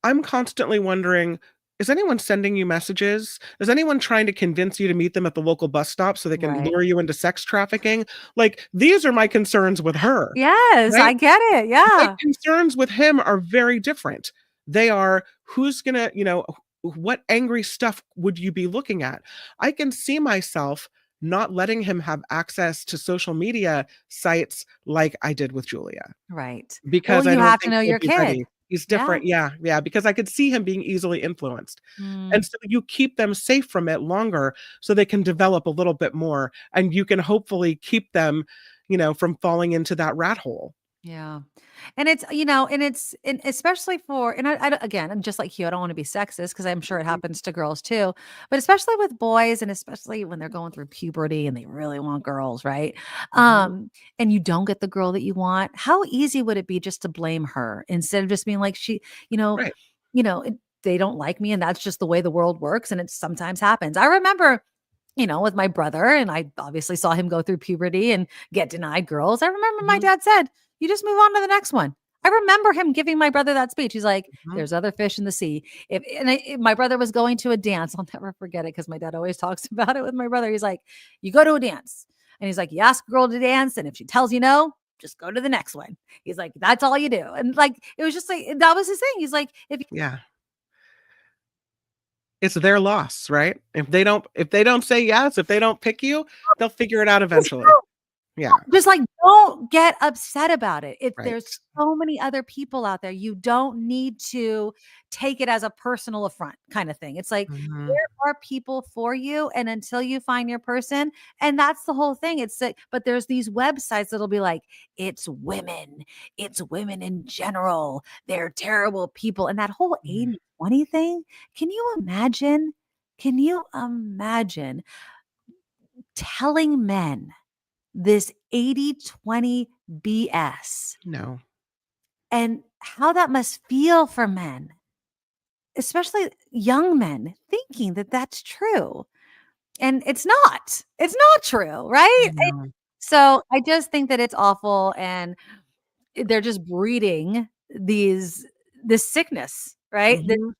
B: I'm constantly wondering, is anyone sending you messages? Is anyone trying to convince you to meet them at the local bus stop so they can
A: right.
B: lure you into sex trafficking? Like, these are my concerns with her,
A: Yes,
B: right?
A: I get it,
B: My
A: yeah,
B: concerns with him are very different. They are who's gonna, what angry stuff would you be looking at? I can see myself not letting him have access to social media sites like I did with Julia
A: right. Well,
B: because I
A: you
B: don't
A: have to
B: think
A: know
B: he'll
A: your
B: be
A: kid.
B: ready. He's
A: Yeah,
B: different. Yeah, yeah, because I could see him being easily influenced. And
A: mm,
B: so you keep them safe from it longer so they can develop a little bit more and you can hopefully keep them, from falling into that rat hole.
A: Yeah. And it's, and especially for, and again, I'm just like you, I don't want to be sexist because I'm sure it
B: Mhm.
A: happens to girls too, but especially with boys and especially when they're going through puberty and they really want girls, right?
B: Mhm.
A: And you don't get the girl that you want. How easy would it be just to blame her instead of just being like, you know,
B: Right.
A: they don't like me and that's just the way the world works. And it sometimes happens. I remember with my brother, and I obviously saw him go through puberty and get denied girls. I remember my
B: Mhm.
A: dad said, "You just move on to the next one." I remember him giving my brother that speech. He's like,
B: Mhm.
A: "There's other fish in the sea." If my brother was going to a dance, I'll never forget it because my dad always talks about it with my brother. He's like, "You go to a dance," and he's like, "You ask a girl to dance, and if she tells you no, just go to the next one." He's like, "That's all you do." And like, it was just like that was his thing. He's like, "If
B: Yeah. It's their loss, right? If they don't say yes, if they don't pick you, they'll figure it out eventually.
A: you
B: Yeah.
A: Just like, don't get upset about it. If
B: Right.
A: there's so many other people out there, you don't need to take it as a personal affront kind of thing. It's like
B: Mhm.
A: there are people for you, and until you find your person, and that's the whole thing. It's like, but there's these websites that'll be like, it's women in general. They're terrible people. And that whole
B: Mhm.
A: 80/20 thing, can you imagine? Can you imagine telling men this 80/20 BS
B: No.
A: and how that must feel for men, especially young men, thinking that that's true. And it's not true, right?
B: No.
A: So I just think that it's awful. And they're just breeding this sickness, right?
B: Mhm.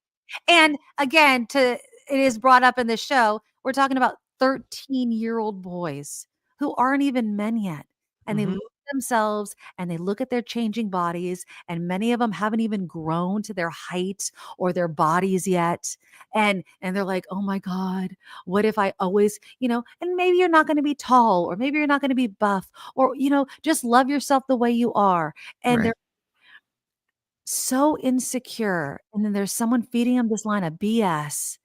A: And again, it is brought up in the show. We're talking about 13-year-old boys who aren't even men yet. And they look
B: Mhm.
A: at themselves and they look at their changing bodies, and many of them haven't even grown to their height or their bodies yet. And they're like, "Oh my God, what if I always, and maybe you're not going to be tall, or maybe you're not going to be buff, or just love yourself the way you are." And
B: Right.
A: they're so insecure, and then there's someone feeding them this line of BS,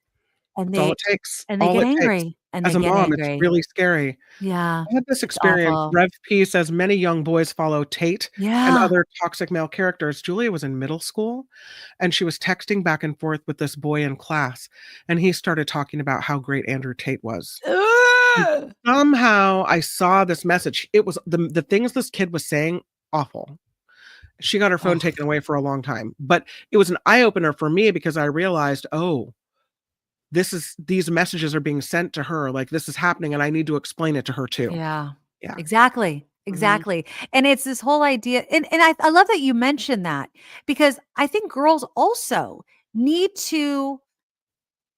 A: and
B: That's all
A: they
B: it takes.
A: and they
B: All
A: get
B: it takes.
A: angry, and
B: As
A: they
B: a
A: get
B: mom, it's
A: angry.
B: really scary.
A: Yeah,
B: I had this
A: it's
B: experience.
A: awful.
B: Rev P says many young boys follow Tate and
A: Yeah.
B: other toxic male characters. Julia was in middle school and she was texting back and forth with this boy in class, and he started talking about how great Andrew Tate was. And
A: Ugh!
B: somehow I saw this message. It was the things this kid was saying, awful. She got her phone
A: Oh,
B: taken away for a long time, but it was an eye opener for me because I realized, oh, these messages are being sent to her, like this is happening, and I need to explain it to her too.
A: yeah.
B: Yeah.
A: Exactly,
B: Mhm.
A: exactly. And it's this whole idea, and I love that you mentioned that because I think girls also need to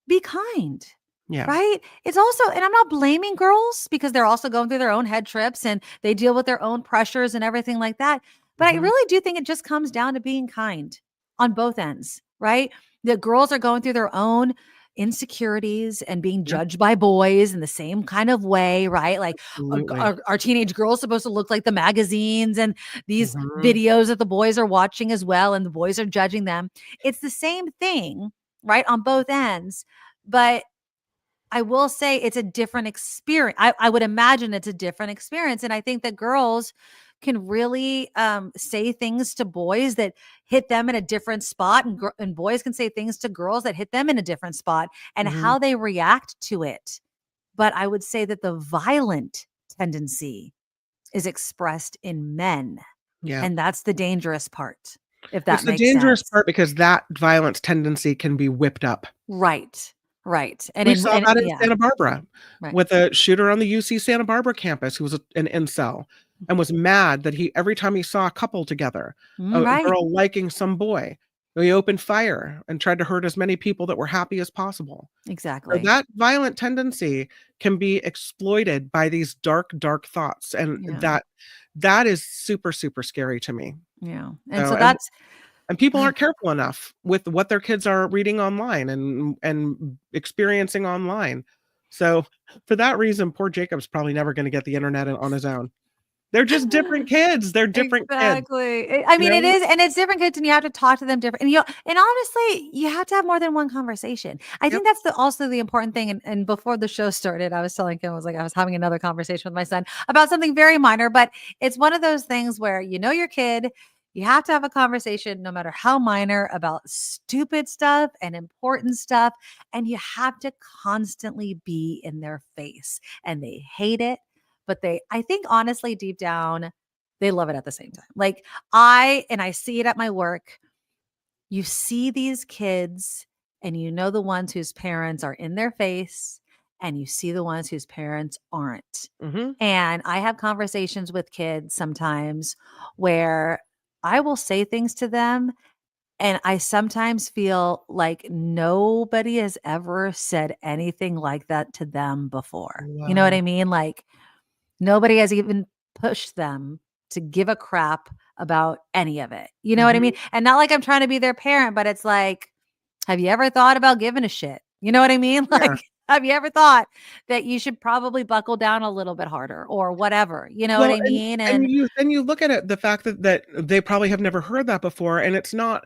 A: be kind,
B: Yeah.
A: right? It's also, and I'm not blaming girls because they're also going through their own head trips and they deal with their own pressures and everything like that. But I
B: Mhm.
A: really do think it just comes down to being kind on both ends, right? The girls are going through their own insecurities and being
B: Yep.
A: judged by boys in the same kind of way, right? Like,
B: Absolutely.
A: are teenage girls supposed to look like the magazines and these
B: Mhm.
A: videos that the boys are watching as well, and the boys are judging them? It's the same thing, right? On both ends. But I will say it's a different experience. I would imagine it's a different experience. And I think that girls can really say things to boys that hit them in a different spot, and boys can say things to girls that hit them in a different spot, and
B: Mhm.
A: how they react to it. But I would say that the violent tendency is expressed in men.
B: Yeah.
A: And that's the dangerous part, if
B: It's
A: that
B: the
A: makes
B: dangerous
A: sense.
B: part because that violence tendency can be whipped up.
A: Right. Right.
B: We saw that in
A: Yeah.
B: Santa Barbara
A: Right.
B: with a shooter on the UC Santa Barbara campus who was an incel and was mad that every time he saw a couple together, a
A: Right.
B: girl liking some boy, he opened fire and tried to hurt as many people that were happy as possible. So
A: Exactly.
B: that violent tendency can be exploited by these dark, dark thoughts, and
A: Yeah.
B: that is super, super scary to me.
A: Yeah. And
B: So,
A: so that's
B: and people aren't careful enough with what their kids are reading online and experiencing online. So, for that reason, poor Jacob's probably never gonna get the internet on his own. They're just different kids. They're different kids.
A: Exactly. I mean,
B: know?
A: it is, and it's different kids, and you have to talk to them different. And honestly, you have to have more than one conversation. I think that's also the important thing. And before the show started, I was telling Kim, I was having another conversation with my son about something very minor, but it's one of those things where your kid. You have to have a conversation, no matter how minor, about stupid stuff and important stuff. And you have to constantly be in their face. And they hate it. But I think honestly, deep down, they love it at the same time. Like I see it at my work. You see these kids and the ones whose parents are in their face, and you see the ones whose parents aren't.
B: Mm-hmm.
A: And I have conversations with kids sometimes where I will say things to them, and I sometimes feel like nobody has ever said anything like that to them before.
B: Wow.
A: You know what I mean? Like nobody has even pushed them to give a crap about any of it. You know what I mean? And not like I'm trying to be their parent, but it's like, have you ever thought about giving a shit? You know what I mean?
B: Yeah.
A: Like, have you ever thought that you should probably buckle down a little bit harder or whatever? You know what I mean?
B: And you look at it, the fact that they probably have never heard that before, and it's not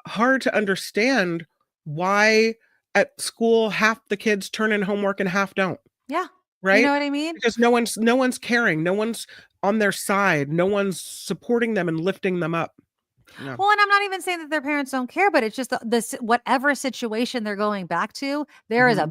B: hard to understand why at school half the kids turn in homework and half don't.
A: Yeah.
B: Right?
A: You know what I mean?
B: Because no one's caring, no one's on their side, no one's supporting them and lifting them up. Yeah.
A: Well, and I'm not even saying that their parents don't care, but it's just this whatever situation they're going back to, there is a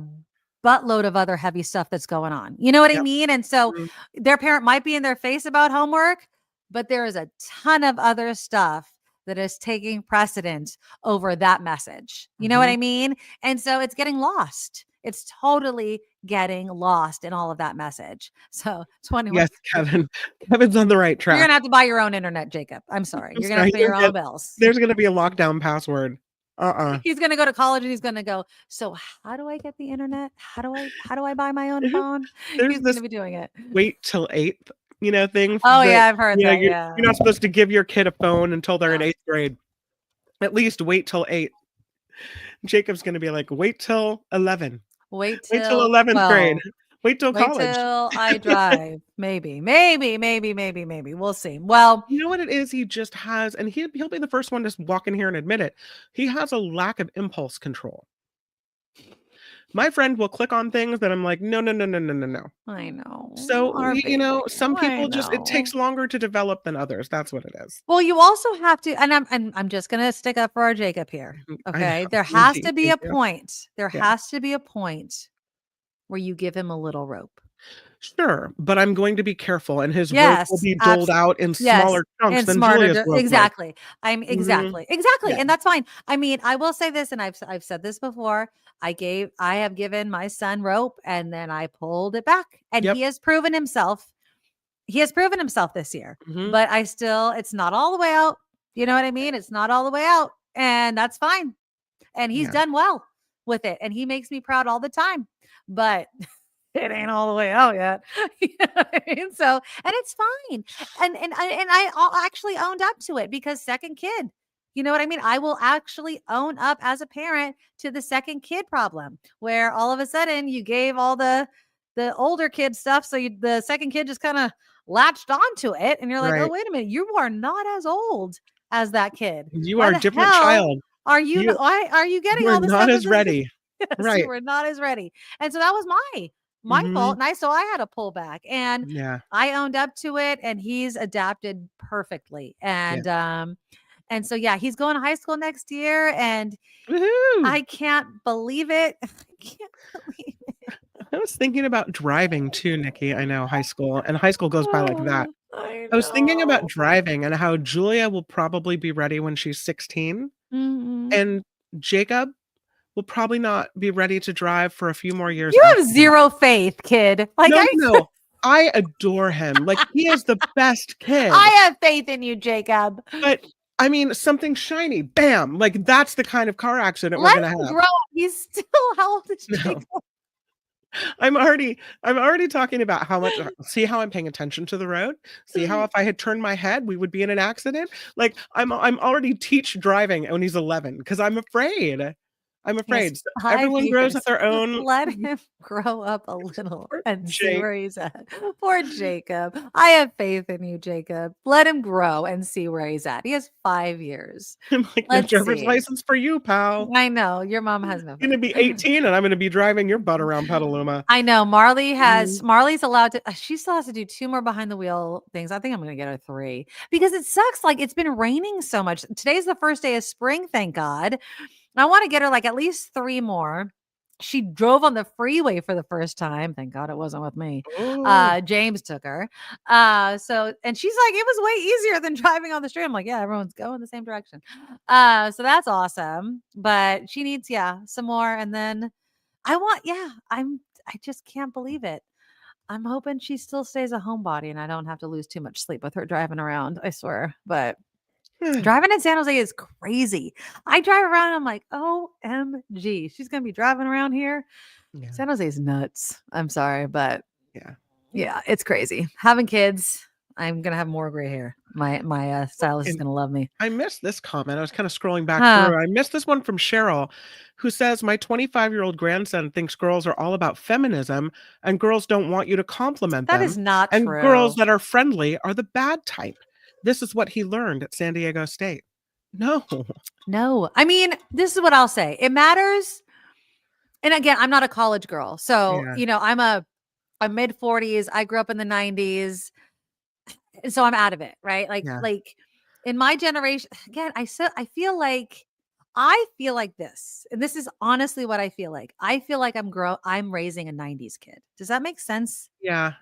A: buttload of other heavy stuff that's going on. You know what I mean? And so their parent might be in their face about homework, but there is a ton of other stuff that is taking precedence over that message. You know what I mean? And so it's getting lost. It's totally getting lost in all of that message. So 21.
B: Yes, Kevin's on the right track.
A: You're gonna have to buy your own internet, Jacob. I'm sorry. You're gonna have to pay your own bills.
B: There's gonna be a lockdown password.
A: He's gonna go to college and he's gonna go, so how do I get the internet? How do I buy my own phone? He's gonna be doing it.
B: Wait till 8th, thing.
A: Oh yeah, I've heard that.
B: You're not supposed to give your kid a phone until they're in 8th grade. At least wait till 8. Jacob's gonna be like, wait till 11.
A: Wait till
B: 11th grade. Wait till college.
A: Wait till I drive. Maybe. We'll see. Well,
B: you know what it is? He just has, and he'll be the first one to walk in here and admit it. He has a lack of impulse control. My friend will click on things that I'm like, no.
A: I know.
B: So, some people it takes longer to develop than others. That's what it is.
A: Well, you also have to, and I'm just going to stick up for our Jacob here. Okay. There has to be a point. There has to be a point where you give him a little rope.
B: Sure, but I'm going to be careful, and his rope will be doled out in smaller chunks than Julia's rope.
A: Exactly. Exactly. And that's fine. I mean, I will say this, and I've said this before. I have given my son rope, and then I pulled it back, and he has proven himself. He has proven himself this year, but it's not all the way out. You know what I mean? It's not all the way out, and that's fine. And he's done well with it, and he makes me proud all the time. But it ain't all the way out yet. You know what I mean? So, and it's fine. And I actually owned up to it because second kid. You know what I mean? I will actually own up as a parent to the second kid problem, where all of a sudden you gave all the older kid stuff, so the second kid just kind of latched onto it, and you're like, oh, wait a minute, you are not as old as that kid.
B: You are a different child.
A: Are you? Why are you getting all this?
B: Not as ready.
A: Yes,
B: right.
A: You were not as ready, and so that was my fault. And I had to pull back, and I owned up to it, and he's adapted perfectly, and so, he's going to high school next year, and I can't believe it.
B: I was thinking about driving too, Nikki. I know high school goes by like that. I was thinking about driving and how Julia will probably be ready when she's 16, and Jacob will probably not be ready to drive for a few more years.
A: You have zero faith, kid. Like
B: no. I adore him. Like, he is the best kid.
A: I have faith in you, Jacob.
B: But I mean, something shiny, bam! Like, that's the kind of car accident we're gonna have.
A: Grow. He's still, how old is Jacob?
B: I'm already talking about how much. See how I'm paying attention to the road. See how if I had turned my head, we would be in an accident. Like, I'm already teach driving when he's 11 because I'm afraid. I'm
A: He has
B: afraid. So
A: 5
B: everyone grows
A: years.
B: at their own.
A: Let him grow up a little
B: Poor
A: and see
B: Jake.
A: where he's at. Poor Jacob. I have faith in you, Jacob. Let him grow and see where he's at. He has 5 years.
B: I'm like, no
A: Let's
B: driver's
A: see.
B: license for you, pal.
A: I know your mom has no.
B: You're gonna be 18 and I'm gonna be driving your butt around Petaluma.
A: I know Marley's allowed to, she still has to do 2 more behind the wheel things. I think I'm going to get her 3 because it sucks. Like it's been raining so much. Today's the first day of spring. Thank God. I want to get her like at least 3 more. She drove on the freeway for the first time. Thank God it wasn't with me.
B: Oh,
A: James took her. And she's like, it was way easier than driving on the street. I'm like, yeah, everyone's going the same direction. So that's awesome. But she needs, some more. And then I just can't believe it. I'm hoping she still stays a homebody and I don't have to lose too much sleep with her driving around. I swear. But driving in San Jose is crazy. I drive around and I'm like, OMG, she's going to be driving around here.
B: yeah.
A: San Jose is nuts. I'm sorry, but
B: Yeah,
A: it's crazy. Having kids, I'm going to have more gray hair. My stylist is
B: And
A: going to love me.
B: I missed this comment. I was kind of scrolling back
A: Huh.
B: through. I missed this one from Cheryl, who says, my 25-year-old grandson thinks girls are all about feminism and girls don't want you to compliment
A: That
B: them.
A: is not
B: And
A: true.
B: girls that are friendly are the bad type. This is what he learned at San Diego State. No.
A: I mean, this is what I'll say. It matters. And again, I'm not a college girl. So,
B: Yeah.
A: I'm mid 40s. I grew up in the 90s. And so I'm out of it, right?
B: Yeah.
A: Like in my generation, again, I feel like this. And this is honestly what I feel like. I feel like I'm raising a 90s kid. Does that make sense?
B: Yeah.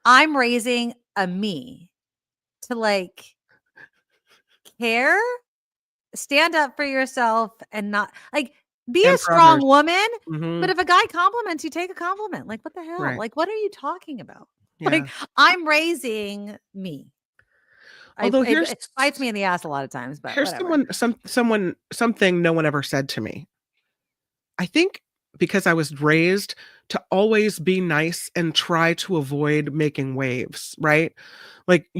A: I'm raising a me to like care, stand up for yourself and not like be
B: And
A: a
B: for
A: strong
B: others.
A: woman.
B: Mhm.
A: But if a guy compliments you, take a compliment. Like, what the hell?
B: Right.
A: Like, what are you talking about?
B: Yeah.
A: Like, I'm raising me.
B: Although
A: It bites me in the ass a lot of times, but
B: here's
A: whatever.
B: something no one ever said to me. I think because I was raised to always be nice and try to avoid making waves, right? Like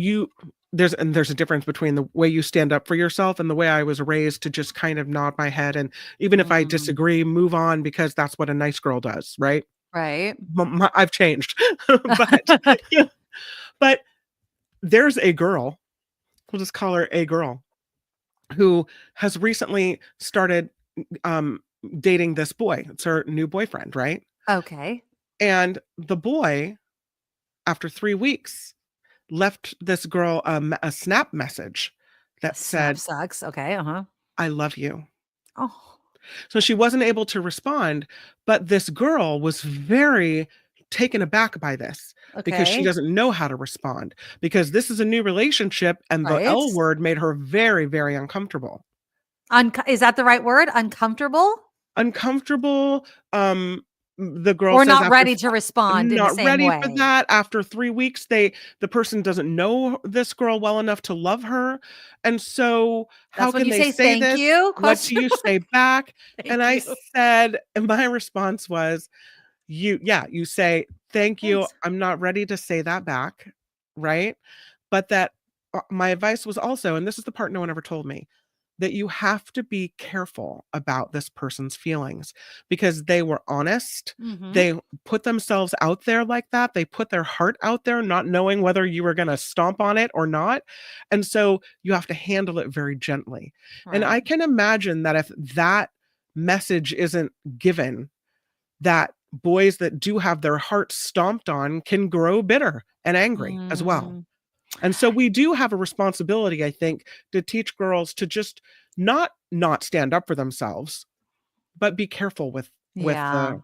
B: there's a difference between the way you stand up for yourself and the way I was raised to just kind of nod my head and even if I disagree, move on because that's what a nice girl does, right?
A: Right.
B: I've changed. But there's a girl, we'll just call her a girl, who has recently started dating this boy. It's her new boyfriend, right?
A: Okay.
B: And the boy, after 3 weeks, left this girl a snap message that
A: Snap
B: said,
A: sucks. Okay. Uh-huh.
B: I love you.
A: Oh.
B: So she wasn't able to respond, but this girl was very taken aback by this because she
A: Okay.
B: doesn't know how to respond because this is a new relationship and the
A: Right.
B: L word made her very, very uncomfortable.
A: Is that the right word? Uncomfortable?
B: Uncomfortable. The girl
A: Or
B: says
A: not
B: after
A: ready to respond in the
B: not
A: same
B: ready
A: way.
B: for that. After 3 weeks, the person doesn't know this girl well enough to love her. And so how
A: That's when
B: can
A: you
B: they
A: say
B: say
A: thank
B: this?
A: you?
B: What do you say back? And I
A: You.
B: said, and my response was, you say, thank you.
A: Thanks.
B: I'm not ready to say that back. Right. But that my advice was also, and this is the part no one ever told me, that you have to be careful about this person's feelings because they were honest.
A: Mhm.
B: They put themselves out there like that. They put their heart out there, not knowing whether you were going to stomp on it or not. And so you have to handle it very gently. And I
A: Right.
B: can imagine that if that message isn't given, that boys that do have their hearts stomped on can grow bitter and angry as well.
A: Mm,
B: And so we do have a responsibility, I think, to teach girls to just not stand up for themselves, but be careful with
A: yeah.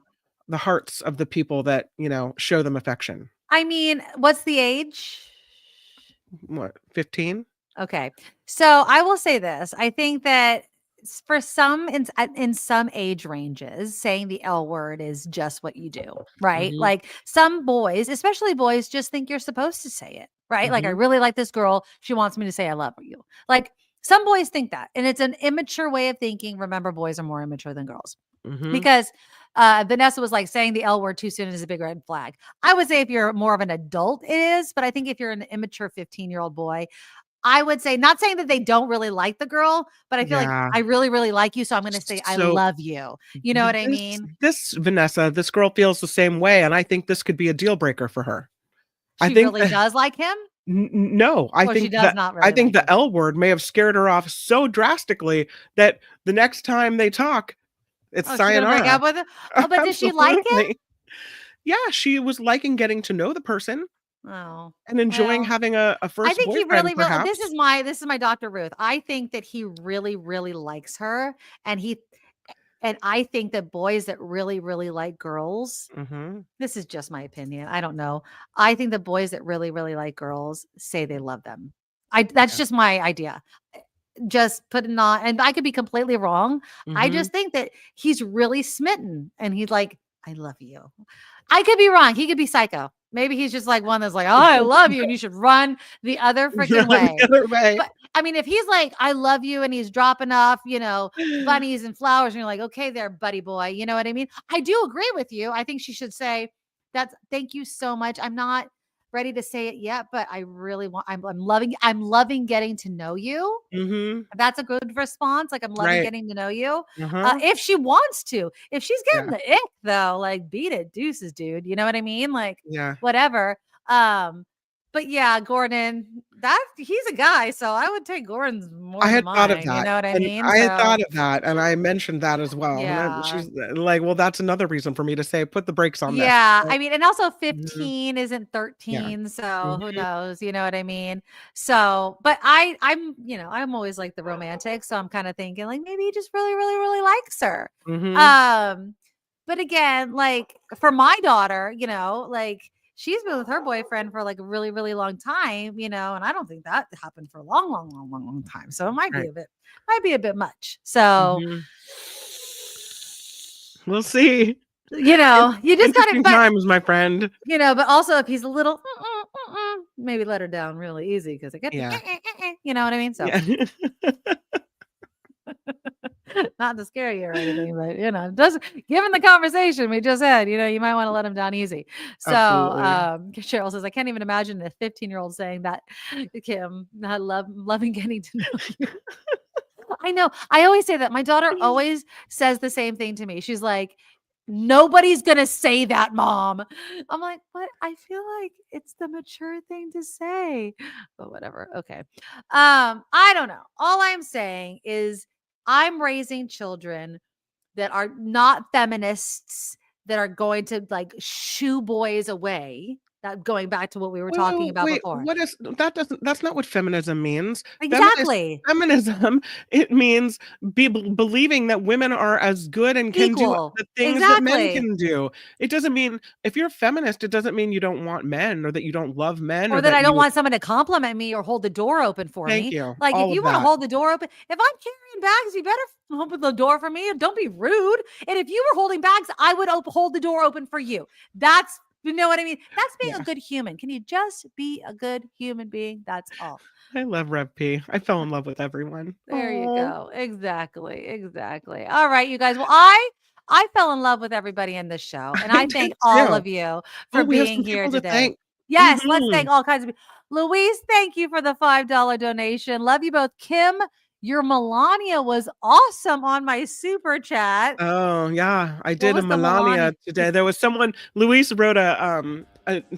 B: the hearts of the people that, show them affection.
A: I mean, what's the age?
B: What, 15?
A: Okay. So I will say this. I think that for some in some age ranges, saying the L word is just what you do, right?
B: Mhm,
A: Like some boys, especially boys, just think you're supposed to say it, right? Like I
B: mhm,
A: really like this girl. She wants me to say I love you. Like some boys think that. And it's an immature way of thinking. Remember, boys are more immature than girls.
B: mhm.
A: Because Vanessa was like saying the L word too soon is a big red flag. I would say if you're more of an adult, it is. But I think if you're an immature 15-year-old boy, I would say, not saying that they don't really like the girl, but I feel like
B: Yeah.
A: I really, really like you. So I'm going to say, I
B: So
A: love you. You know what I mean?
B: This Vanessa, this girl feels the same way. And I think this could be a deal breaker for her. I
A: She
B: think
A: really does like him.
B: no, I
A: Or she
B: think
A: does
B: that
A: not
B: I
A: really
B: think
A: like
B: the
A: him.
B: L word may have scared her off so drastically that the next time they talk, it's
A: Oh, she's going to break
B: sayonara.
A: up with him. Oh, but does she like him?
B: Absolutely. Yeah, she was liking getting to know the person
A: Oh,
B: and enjoying
A: well,
B: having a
A: I
B: first
A: think he
B: boyfriend,
A: really, really,
B: perhaps.
A: this is my Dr. Ruth. I think that he really, really likes her. And I think that boys that really, really like girls,
B: Mm-hmm.
A: this is just my opinion. I don't know. I think the boys that really, really like girls say they love them. That's
B: Yeah.
A: just my idea. Just putting on, and I could be completely wrong. I
B: Mm-hmm.
A: just think that he's really smitten and he's like, I love you. I could be wrong. He could be psycho. Maybe he's just like one that's like, oh, I love you. And you should run the other freaking
B: Run the
A: way.
B: other way.
A: But I mean, if he's like, I love you, and he's dropping off, bunnies and flowers, and you're like, okay, there, buddy boy. You know what I mean? I do agree with you. I think she should say, thank you so much. I'm not ready to say it yet, but I really want, I'm loving getting to know you.
B: Mm-hmm.
A: That's a good response. Like, I'm loving
B: Right.
A: getting to know you.
B: Uh-huh.
A: If she wants to, if she's getting
B: Yeah.
A: the ick though, like, beat it, deuces, dude. You know what I mean? Like,
B: Yeah.
A: whatever. But yeah, Gordon, he's a guy, so I would take Gordon's more
B: I
A: than
B: had thought of
A: mine. You
B: that,
A: know what I
B: and
A: mean?
B: I had
A: So
B: thought of that, and I mentioned that as well, and
A: yeah.
B: she's like, "Well, that's another reason for me to say, put the brakes on this."
A: Yeah,
B: But
A: I mean, and also
B: mhm,
A: 15 isn't
B: yeah.
A: 13, so who
B: Mhm,
A: knows, you know what I mean? So, but I'm always like the romantic, so I'm kind of thinking like maybe he just really, really, really likes her.
B: mhm.
A: Um, but again, like for my daughter, like she's been with her boyfriend for like a really, really long time, and I don't think that happened for a long, long, long, long, long time. So it
B: Right.
A: might be a bit much. So,
B: Mhm. We'll see.
A: you just gotta,
B: Interesting
A: but
B: times, my friend.
A: but also if he's a little, maybe let her down really easy because it gets,
B: Yeah.
A: you know what I mean? So
B: Yeah.
A: not to scare you or anything, but doesn't given the conversation we just had, you might want to let him down easy. So
B: Absolutely.
A: Cheryl says, I can't even imagine a 15-year-old saying that, Kim, I loving getting to know you. I know. I always say that. My daughter always says the same thing to me. She's like, nobody's going to say that, mom. I'm like, but I feel like it's the mature thing to say. But whatever. Okay. I don't know. All I'm saying is I'm raising children that are not feminists, that are going to like shoo boys away. That going back to what we were talking
B: Well,
A: about
B: wait,
A: before.
B: what is that's not what feminism means.
A: Exactly.
B: Feminism, it means believing that women are as good and can do
A: Equal.
B: the things that men
A: Exactly.
B: can do. It doesn't mean if you're a feminist, it doesn't mean you don't want men or that you don't love men
A: Or
B: or
A: that
B: that
A: I don't
B: you
A: want someone to compliment me or hold the door open for
B: thank
A: me.
B: you.
A: Like, if
B: All
A: you
B: of
A: want to
B: that.
A: hold the door open, if I'm carrying bags, you better open the door for me. Don't be rude. And if you were holding bags, I would hold the door open for you. You know what I mean? That's being a
B: Yeah.
A: good human. Can you just be a good human being? That's all.
B: I love Rev P. I fell in love with everyone.
A: There you
B: Oh,
A: go. Exactly. Exactly. All right, you guys. Well, I fell in love with everybody in this show, and
B: I
A: I
B: did
A: thank all
B: too.
A: of you
B: Oh,
A: for
B: we have
A: being
B: some
A: here
B: people to
A: today.
B: thank.
A: Yes, let's
B: Mhm.
A: thank all kinds of people. Louise, thank you for the $5 donation. Love you both. Kim, your Melania was awesome on my super chat.
B: Oh, yeah, I
A: What
B: did a
A: was the Melania?
B: Melania today. There was someone Luis wrote a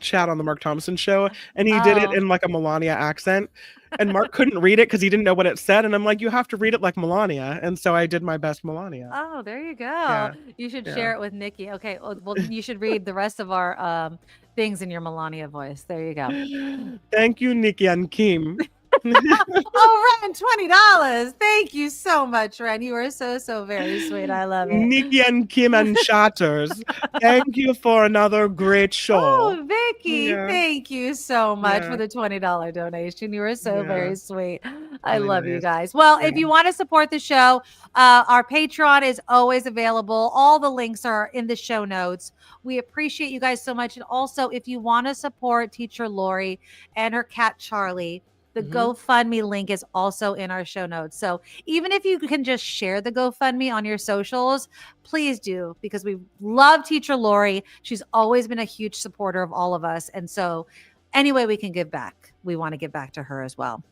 B: chat on the Mark Thompson show, and he did it
A: Oh,
B: in, like, a Melania accent, and Mark couldn't read it because he didn't know what it said, and I'm like, "You have to read it like Melania," and so I did my best Melania.
A: oh, there you go.
B: Yeah,
A: You should
B: yeah.
A: share it with Nikki. Okay, well, you should read the rest of our things in your Melania voice. There you go.
B: Thank you, Nikki and Kim.
A: Oh, Ren, $20. Thank you so much, Ren. You are so, so very sweet. I love it.
B: Nikki and Kim and Chatters, thank you for another great show.
A: Oh, Vicky,
B: Yeah,
A: thank you so much for
B: yeah,
A: the $20 donation. You were so
B: yeah,
A: very sweet. I
B: really
A: love you
B: nice.
A: guys. Well,
B: Yeah.
A: if you want to support the show, our Patreon is always available. All the links are in the show notes. We appreciate you guys so much. And also, if you want to support Teacher Lori and her cat Charlie, the
B: Mhm.
A: GoFundMe link is also in our show notes. So even if you can just share the GoFundMe on your socials, please do, because we love Teacher Lori. She's always been a huge supporter of all of us. And so any way we can give back, we want to give back to her as well.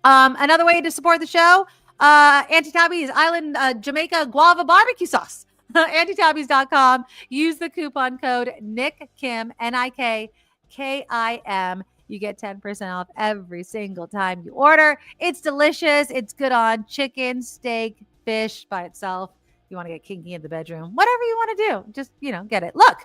A: Another way to support the show, Auntie Tabby's Island Jamaica Guava Barbecue Sauce. AuntieTabby's.com. Use the coupon code NIKKIM, NIKKIM. You get 10% off every single time you order. It's delicious. It's good on chicken, steak, fish by itself. You want to get kinky in the bedroom, whatever you want to do, just, get it. Look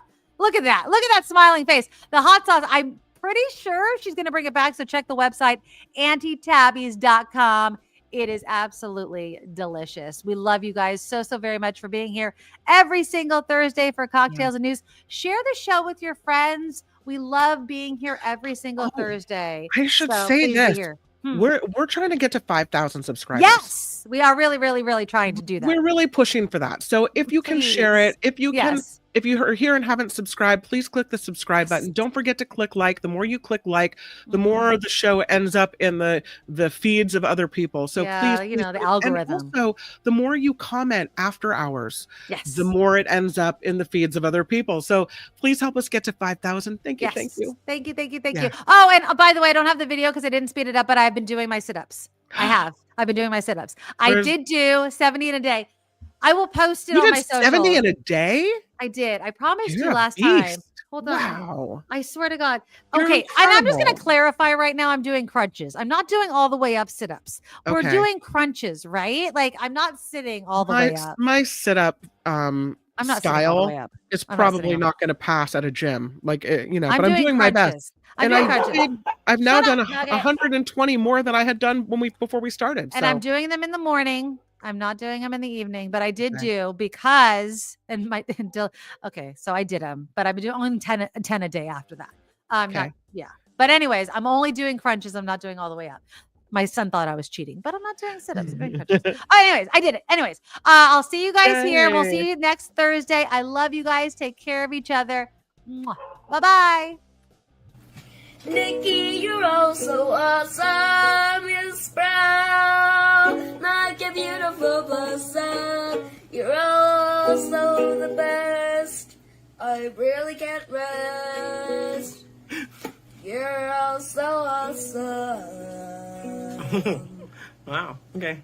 A: at that. Look at that smiling face. The hot sauce, I'm pretty sure she's going to bring it back. So check the website, AuntieTabby's.com. It is absolutely delicious. We love you guys so very much for being here every single Thursday for Cocktails and News. Share the show with your friends. We love being here every single Thursday.
B: I should say this. We're trying to get to 5,000 subscribers.
A: Yes, we are really trying to do that.
B: We're really pushing for that. So if you can share it, if you can, if you are here and haven't subscribed, please click the subscribe button. Don't forget to click like. The more you click like, the more the show ends up in the feeds of other people. So please,
A: the algorithm.
B: And also, the more you comment after hours,
A: yes,
B: the more it ends up in the feeds of other people. So please help us get to 5,000. Thank you.
A: Yes.
B: Thank you.
A: Thank you. Oh, and by the way, I don't have the video because I didn't speed it up, but I've been doing my sit-ups. I've been doing my sit-ups. I did do 70 in a day. I will post it on my socials.
B: 70 in a day?
A: I did. I promised you last time. Hold on.
B: Wow.
A: I swear to God. Okay. And I'm just going to clarify right now. I'm doing crunches. I'm not doing all the way up sit-ups. We're doing crunches, right? Like I'm not sitting all the way up.
B: My sit-up
A: I'm not
B: style is probably not going to pass at a gym. Like, but I'm doing my best. And I've now done 120 more than I had done before we started.
A: And I'm doing them in the morning. I'm not doing them in the evening, but I did do because, okay, so I did them, but I've been doing only 10 a day after that. But anyways, I'm only doing crunches. I'm not doing all the way up. My son thought I was cheating, but I'm not doing sit-ups. I'm doing crunches. Anyways, I did it. Anyways, I'll see you guys here. We'll see you next Thursday. I love you guys. Take care of each other. Bye-bye.
D: Nikki, you're all so awesome. Miss Brown, like a beautiful blossom. You're all so the best. I really can't rest. You're all so awesome.
E: Wow. Okay.